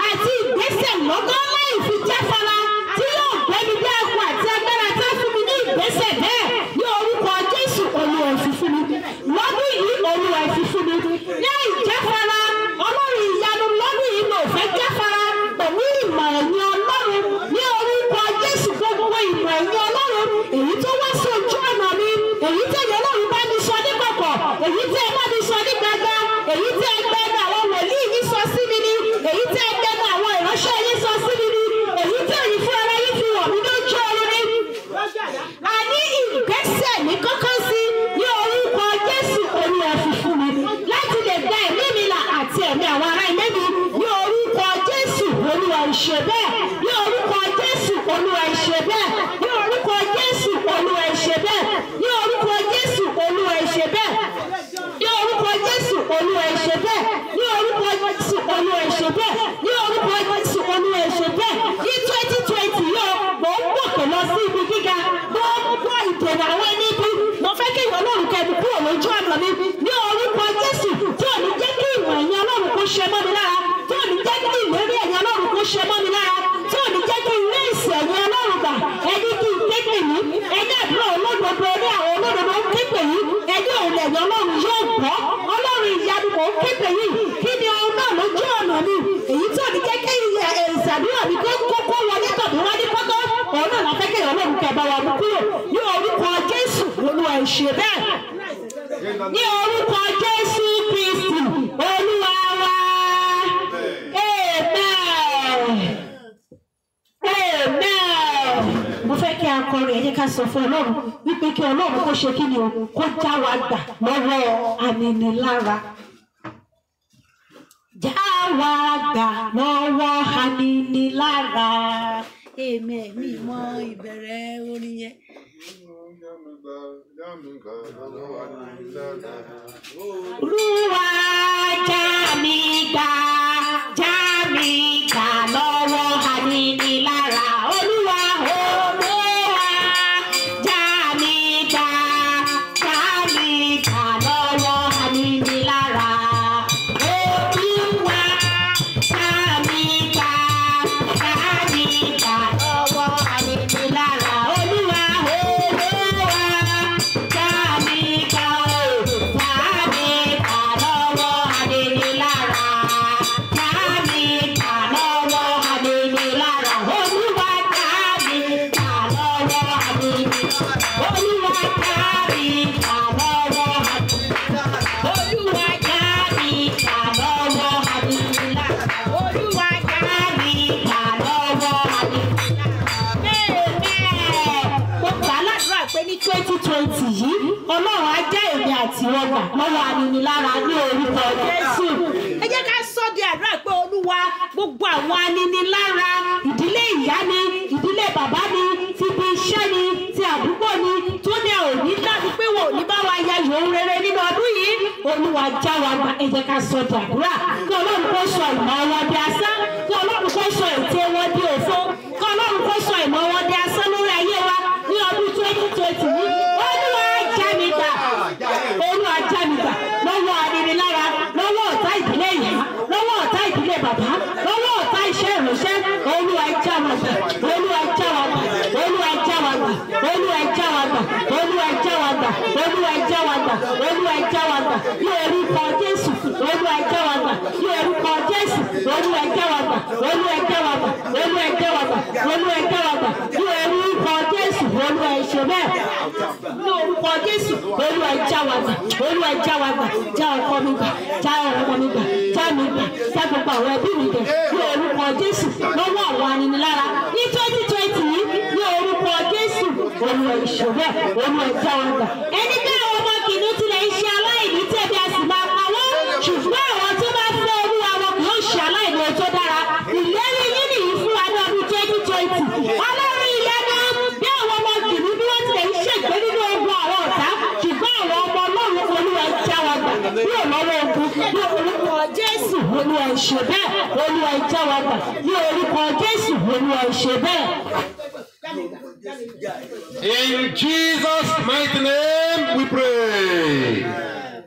àti ìgbésẹ̀ lọ́gán láì fi jáfara tí yóò gbé mi dé ẹkùn àti agbára tá fún mi ní ìgbésẹ̀ bẹ́ẹ̀ ní orúkọ Jésù, Olúwa fi fún mi. Lọ́dún yìí Olúwa fi fún mi. Ní ìjáfara, Ọlọ́run ìyanu lọ́dún yìí ló fẹ́ jáfara pẹ̀lú ìmọ̀ ẹ̀yìn Ọlọ́run ní orúkọ Jésù. Gbogbo ìmọ̀ ẹ̀yìn Ọlọ́run èyí tó wá sí ojú ọ̀nà mi, èyí tí ẹ̀yìn Ọlọ́run bá mi sọ ní kọ̀kọ̀, èyí tí ẹ bá mi sọ ní gbangba, èyí tí ẹ gbẹnu àwọn wòlíì yìí sọ sí mi ni, èyí tí ẹ gbẹnu àwọn ìránṣẹ́ yìí sọ sí mi ni, èyí tí ẹ̀yin fún ara yín fi wọ̀ mí lójú ọ̀run ni. A ní ìgbésẹ̀ ní kọ́kọ́ sí ní orúkọ Jésù, Olúwa fi fún mi láti lè gba ẹ̀mí mi là àti ẹ̀mí àwọn ará ilé mi ní orúkọ Jésù, Olúwa ìṣe bẹ́ẹ̀ ní orúkọ Jésù, Olúwa ìṣe bẹ́ẹ̀ ní orúkọ Jésù, Olúwa ìṣe bẹ́ẹ̀ ní orúkọ Jésù, Olúwa ìṣe bẹ́ẹ̀ ní orúkọ Jésù, Olúwa ìṣe bẹ́ẹ̀ ní orúkọ Jésù, Olúwa ìṣe bẹ́ẹ̀ ní orúkọ Jésù, Olúwa ìṣe bẹ́ẹ̀. Ní 2020 yóò mò ń gòkè lọ sí ibi gíga, gbogbo ìdènà àwọn ẹni bí mo fẹ́ kí ìwọ Ọlọ́run kẹ́mi kúrò lójú ọ̀nà mi ní orúkọ Jésù, tí ò ní jẹ́ kí ìwọ̀ ẹ̀yìn Ọlọ́run kó ṣe mọ́ mi lára, tí ò ní jẹ́ kí ìlérí ẹ̀yìn Ọlọ́run kó ṣe mọ́ mi lára, tí ò ní jẹ́ kí ilé ìsìn ẹ̀yìn Ọlọ́run gbà. Ẹni kí n képe yìí, ẹni àdúrà olódodo ní àwọn olódodo ń képe yìí, ẹni òun ẹ̀yìn Ọlọ́run yóò gbọ́. Ọlọ́run ìyanu kò ń képe yìí, kí ni ohun náà lójú ọ̀nà mi, èyí tí ò ní jẹ́ kí ìsàdúrà mi kó wọlé tọ̀dún wá ní kọ́tọ́, òun náà láfẹ́ kí Ọlọ́run kẹ́ bá wa mú kúrò ní orúkọ Jésù, Olúwa ìṣe bẹ́ẹ̀ ní orúkọ Jésù Kristi Olúwa wa. Amen. Amen. Mo fẹ́ kí a kọrin, ẹ jẹ́ ká sọ fún Ọlọ́run wípé kí Ọlọ́run kó ṣe kí ni o, kó já wa gbà lọ́wọ́ aninilára. Já wa gbà lọ́wọ́ aninilára. Amen. Mi mọ ìbẹ̀rẹ̀ orin yẹn. Olúwa já mi gbà lọ́wọ́ aninilára. Olúwa, Olúwa já mi gbà lọ́wọ́ aninilára. Olúwa já mi gbà lọ́wọ́ aninilára. Olúwa, Olúwa já mi gbà lọ́wọ́ aninilára. Já mi gbà lọ́wọ́ aninilára. Olúwa já mi gbà lọ́wọ́ aninilára. Olúwa já mi gbà lọ́wọ́ aninilára. Olúwa já mi gbà lọ́wọ́ aninilára. Olúwa já mi gbà lọ́wọ́ aninilára. Mo gbà ládùúrà pé ní 2020 yìí Ọlọ́run á já èmi àti ọgbà lọ́wọ́ aninilára ní orúkọ Jésù. Ẹ jẹ́ ká sọ di àdúrà pé Olúwa, gbogbo àwọn aninilára, ìdílé ìyá ni, ìdílé bàbá ni, ti ibi iṣẹ́ ni, ti àdúgbò ni, tó ní òní dábí pé wọn ò ní bá wa ya yòó rere nínú ọdún yìí. Olúwa já wa gbà. Ẹ jẹ́ ká sọ di àdúrà kí Ọlọ́run kó sọ ìmọ̀ wọn di asán, kí Ọlọ́run kó sọ ète wọn di òfo, kí Ọlọ́run kó sọ ìmọ̀ wọn di asán lórí ayé wa ní ọdún 2020 yìí. Olúwa já mi gbà, Olúwa já mi gbà lọ́wọ́ ní orúkọ Jésù Olúwa já wa gbà ní orúkọ Jésù Olúwa já wa gbà Olúwa já wa gbà Olúwa já wa gbà Olúwa já wa gbà ní orúkọ Jésù Olúwa ṣe bẹ́ẹ̀ ní orúkọ Jésù Olúwa já wa gbà Olúwa já wa gbà já ọkọ mi gbà já ọmọ mi gbà já mi gbà já gbogbo àwọn ẹbí mi gbà ní orúkọ Jésù lọ́wọ́ àwọn aninilára ní 2020 yìí ní orúkọ Jésù Olúwa ṣe bẹ́ẹ̀ Olúwa já wa gbà ẹni bẹ́ẹ̀ àwọn ọmọ kìnnú tilẹ̀ ń ṣe aláìní tẹ̀bi a sì máa pa wọ́n ṣùgbọ́n àwọn tó bá fẹ́ Olúwa wọn kì yóò ṣe aláìní ohun tó dára ìlérí yín nìyí fún wa ní ọdún 2020 Ọlọ́run ìyanu bí àwọn ọmọ kìnnú bí wọ́n tilẹ̀ ń ṣègbè nínú ogun àwọn ọ̀tá ṣùgbọ́n àwọn ọmọ Ọlọ́run Olúwa já wa gbà bí òlọ́wọ́ ogun ní orúkọ Jésù Olúwa ṣe bẹ́ẹ̀ Olúwa já wa gbà ní orúkọ Jésù Olúwa ṣe bẹ́ẹ̀. In Jesus' mighty name we pray.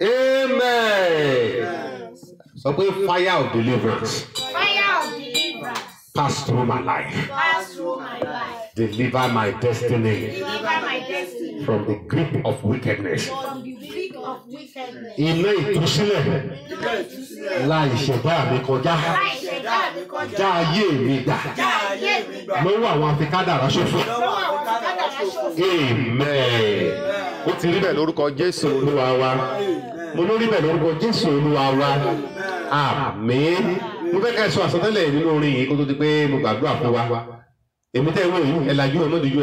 Amen. So pray fire of deliverance. Fire of deliverance. Pass through my life. Pass through my life. Deliver my destiny Deliver my destiny from the grip of wickedness. from the grip of wickedness. Iná ìtúsílẹ̀ láì ṣẹ̀dá mi kọjá. Láì ṣẹ̀dá mi kọjá. Já ayé mi gbà. Já ayé mi gbà. Lọ́wọ́ àwọn afikádàrá ṣòfò. Lọ́wọ́ àwọn kádàrá ṣòfò. Amen. Ó ti rí bẹ́ẹ̀ lórúkọ Jésù Olúwa wa. Mo ló rí bẹ́ẹ̀ lórúkọ Jésù Olúwa wa. Àmín. Mo fẹ́ ká ẹ sọ àsọtẹ́lẹ̀ nínú orin yìí kó tó di pé mo gbàdúrà fún wa. Èmi tẹ́ ìwé yìí ẹ̀làjú ẹ̀ mọ́dójú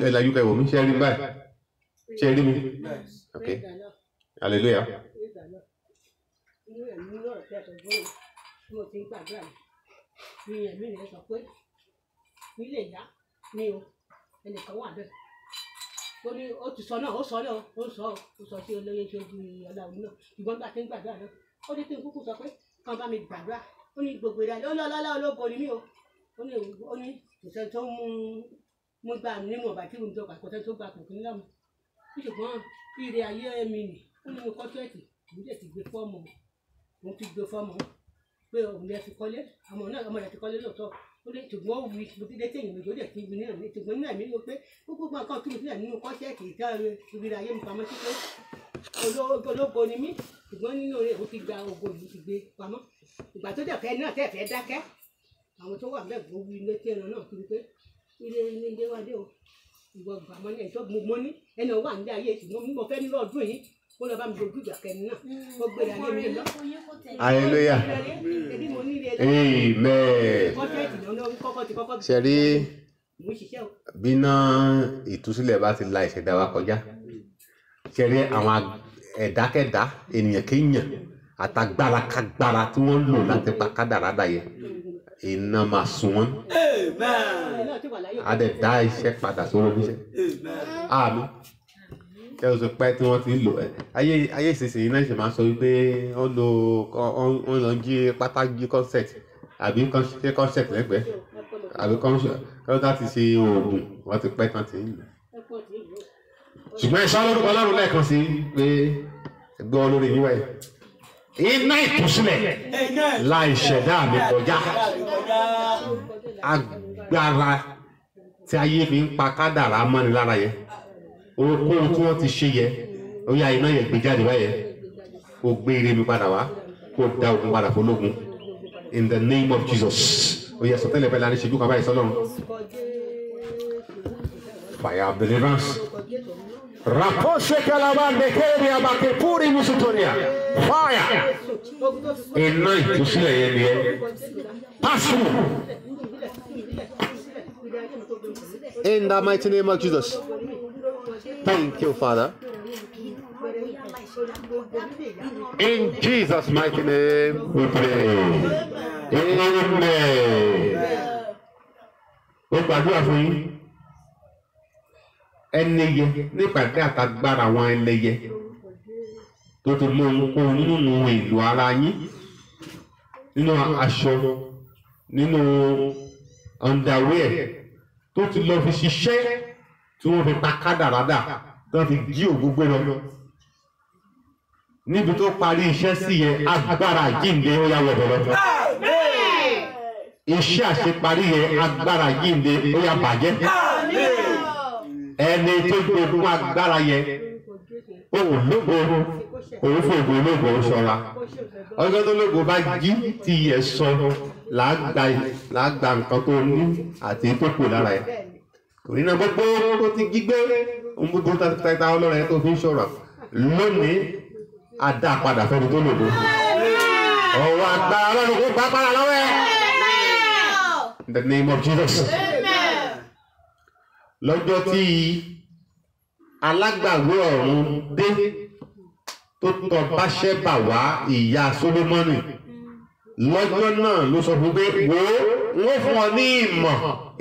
ẹ̀làjú kẹwò mi ṣe rí báyìí. Ṣé rí mi? Okay. Hallelujah. Ẹnìkan wà bẹ́ẹ̀ ó ní ó ti sọ náà ó sọ sí olóyè tí ó di ọlọ́run náà ìgbọ́n gbà tí ń gbàdúrà náà ó ní kí n kúkú sọ pé kàn bá mi gbàdúrà ó ní gbogbo ìdájọ́ ó lọ́lọ́lá ológo ni mí o ó ní kò sẹ́ni tó mú gbà nímọ̀ bàtí òun tó gbà kò sẹ́ni tó gbà kò kí ń lọ́mọ ṣùgbọ́n ire ayé mi nì ó ní mo kọ́ tíwẹ̀tì òun dẹ̀ ti gbé fọ́ọ̀mù òun ti gbé fọ́ọ̀mù pé òun lè fi kọ́lé ọmọ rẹ̀ ti kọ́lé lóòótọ́ ó lè ṣùgbọ́n ó wí mo ti dé téèyàn mi lóde kí n gbin náà ní ṣùgbọ́n nínú ẹ̀mí ló pé gbogbo nǹkan tó mi sílẹ̀ nínú kọ́ṣẹ́ẹ̀tì ìta ìrírí ayé mi pamọ́ sí pé ológo ni mí ṣùgbọ́n nínú rẹ̀ ó ti gba ògo ìlú ti gbé pamọ́ ìgbà tó dẹ̀ fẹ́ náà tẹ̀ fẹ́ dákẹ́ àwọn tó wà bẹ́ẹ̀ gbogbo ilé tí ẹran náà kiri pé ilé wa dé o ìwọ gbàmọ́ ní ẹ̀tọ́ mo ní ẹni wà ní ayé ṣùgbọ́n mo fẹ́ nílò ọdún yìí kó lọ bá mi dojú ìjà kẹrin náà ó gbére ayé mi lọ. Hallelujah. Amen. Ṣé rí bíná ìtúsílẹ̀ bá ti la ìṣẹ̀dá wa kọjá? Ṣé rí àwọn ẹ̀dákẹ́dá ènìyàn kéèyàn àtàgbára kágbára tí wọ́n lò láti pa kádàrá dàyẹ iná máa sun wọ́n. A dẹ̀ dá iṣẹ́ padà sórí oníṣẹ́. Àmín. Ṣé o sọ pé tí wọ́n ti ń lò ayé ìsinsìnyí náà ṣe máa sọ wípé wọ́n lọ jí pátá jí concept àbí ṣe concept lẹ́gbẹ̀ẹ́ àbí kọ́ńtà ti ṣe oògùn wọ́n ti pẹ́ tán ti ń lò. Ṣùgbọ́n ìṣá lórúkọ Ọlọ́run lẹ́ẹ̀kan sí pé ẹgbẹ́ olórí yín wáyé. Iná ìtúsílẹ̀ láì ṣẹ̀dá mi kọjá agbára tí ayé fi ń pa kádàrá mọ́ni lára yẹn ohunkóhun tí wọ́n ti ṣe yẹ ó yá iná yẹn gbé jáde báyẹn kó gbé ire mi padà wá kó dá ogun padà fọlọ́gun in the name of Jesus ó yẹ sọtẹ́lẹ̀ fẹ́ lánàá ṣẹ́jú kan báyìí sọ́lọ́run fire of deliverance rapose kalabande keri abakepuri musutoria fire iná ìtúsílẹ̀ yẹn ni ẹ pass through in the mighty name of Jesus. Thank you, Father. In Jesus' mighty name we pray. Amen. Ó gbàdúrà fún yín. Ẹnìyẹ nípàdé àtàgbára àwọn ẹlẹ́yẹ tó ti mú ohunkóhun nínú ìlú ara yín, nínú aṣọ, nínú underwear tó ti lọ fi ṣiṣẹ́ tí wọ́n fi pa kádàrádà tó fi jí ògúngbé lọ níbi tó parí iṣẹ́ sí yẹn agbára jíǹde ó yá wọ̀bọ̀ lọ. Iṣẹ́ àṣeparí yẹn agbára jíǹde ó yá bàjẹ́. Ẹni tó gbogbo agbára yẹn ó lógo òun fún ògo ológo ó ṣọ́ra ọjọ́ tó lógo bá jí tí iyẹ̀ sọ làágbà nǹkan tó ní àti tó kù lára ẹ̀ torí náà gbogbo tó ti jí gbé ohun gbogbo tata ọlọ́run ẹ̀ tó fi ń ṣọ̀rọ̀ lónìí a dá padà fẹ́ni tó lògo ọwọ́ agbára ọlọ́run kó gbá padà lọ́wọ́ ẹ̀ in the name of Jesus. Lọ́jọ́ tí alágbàwé ọ̀run dé tó tọ̀ Báṣẹ́bà wá ìyá Sólómọ́nì lọ́jọ́ náà ló sọ fún pé wo wọ́n fún ọ ní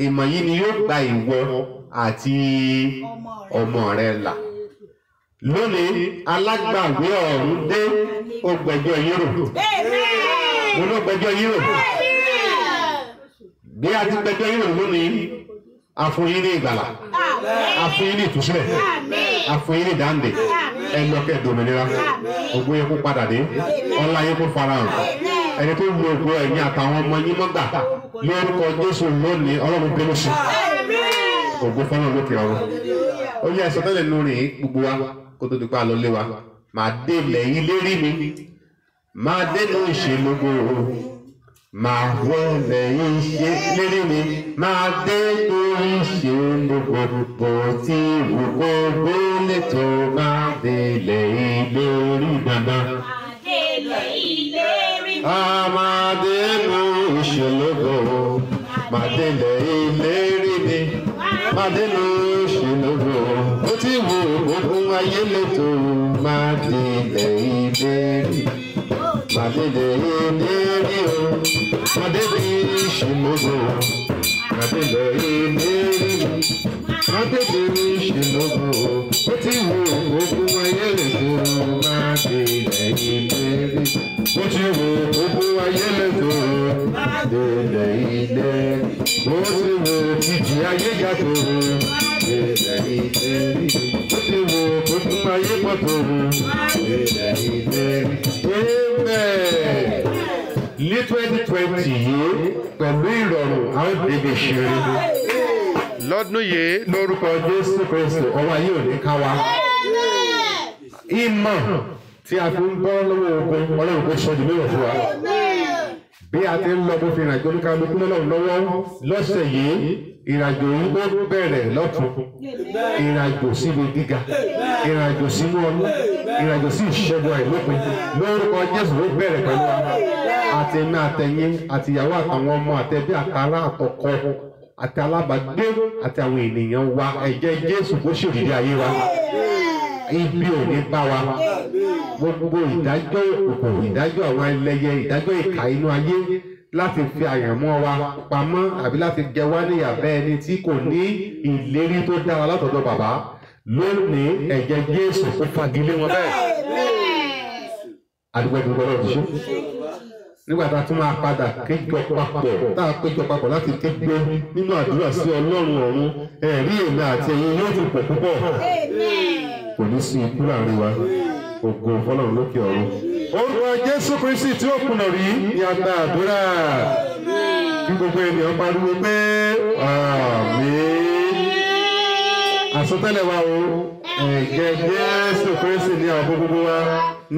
ìmọ̀ yìí ni yóò gba ìwọ àti ọmọ rẹ là. Lónìí alágbàwé ọ̀run dé ó gbẹ́jọ́ yín rò mo ló gbẹ́jọ́ yín rò bí a ti gbẹ́jọ́ yín rò lónìí àfòyín ní ìgbàlà àfòyín ní ìtúsílẹ̀ àfòyín ní ìdáǹdè ẹlọ́kẹ́ dòmìnira ògbó yẹ kó padà dé ọlá yẹ kó farahàn ẹni tó lu ògbó ẹ̀yìn àtàwọn ọmọ yín mọ́gbà lórúkọ Jésù lónìí Ọlọ́run bínú sí ògbó fọ́nà lókè ọ̀run ó yẹ ẹ̀sọ́ tẹ́lẹ̀ nù rìn gbogbo wa kó tó di pa lọ lé wa màá dé lẹ́yìn lérí mi máa dénú ìṣèlógó máa wọlé iṣẹ́ lérí mi máa dénú ìṣèlógó bó ti wù kó gbólé tó máa délé ìlérí dandan. Máa dénú ìṣèlógó máa délé ìlérí mi máa dénú ìṣèlógó bó ti wù ogun ayé lẹ́tọ̀ máa délé ìlérí. Madede ìlérí o, madede ìṣèlógó, madede ìlérí o, madede ìṣèlógó, ó ti wù ogun ayé lẹ́tọ̀ madede ìlérí, ó ti wù ogun ayé lẹ́tọ̀ madede ìlérí, ó ti wù ìjì ayé yàtọ̀ madede ìlérí, ó ti wù ogun ayé pọ̀tọ̀ madede ìlérí. Ní 2020 yìí pẹ̀lú ìrọ̀rùn àwọn ìdíje ṣeré. Lọ́dún yìí lórúkọ Jésù Kristi ọwọ́ ayé ò ní ká wa. Ìmọ̀ tí a fi ń bọ́ lọ́wọ́ ogun Ọlọ́run kò sọ di mìíràn fún wa. Bí a ti ń lọ bó fi ìrìnàjò oníkálukú lọ́wọ́ lọ́sẹ̀ yìí ìrìnàjò yìí ó bẹ̀rẹ̀ lọ́tún ìrìnàjò síbi gíga ìrìnàjò sínú ọlú ìrìnàjò sí ìṣẹ́gun àìlópin lórúkọ Jésù ó bẹ̀rẹ̀ pẹ̀lú wa àti iná àtẹ̀yìn àtìyàwó àtàwọn ọmọ àtẹbí àtàrà àtọkọ àti alábàgbé àti àwọn ènìyàn wa ẹ̀jẹ̀ Jésù kó ṣòdìdí ayé wa ibi ò ní bá wa gbogbo ìdájọ́ òkùnkùn ìdájọ́ àwọn ẹlẹ́yẹ ìdájọ́ ìkà inú ayé láti fi àyànmọ́ wa pamọ́ àbí láti jẹ wá níyà bẹ́ẹ̀ ni tí kò ní ìlérí tó dára látọ̀dọ̀ bàbá lónìí ẹ̀jẹ̀ Jésù kó fagilé wọn bẹ́ẹ̀. àdúgbò lọ́dọ̀ ti ṣe nígbà tá a tún máa padà kéjọ papọ̀ tá a péjọ papọ̀ láti kégbé nínú àdúrà sí Ọlọ́run ọ̀run ẹ̀rí èmi àti ẹ̀yin yóò ti pọ̀ púpọ̀ kò ní sí ikú láàrin wa ògo fọ́lọ́run lókè ọ̀run. Orúkọ Jésù Kristi tí ó kùnà rí ní agbá àdúrà kí gbogbo ènìyàn pariwo pé àmín. Àsọtẹ́lẹ̀ wa o ẹ̀jẹ̀ Jésù Kristi ní àwọn gbogbo wa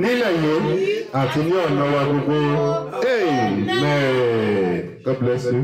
nílẹ̀ yìí àti ní ọ̀nà wa gbogbo. Amen. God bless you.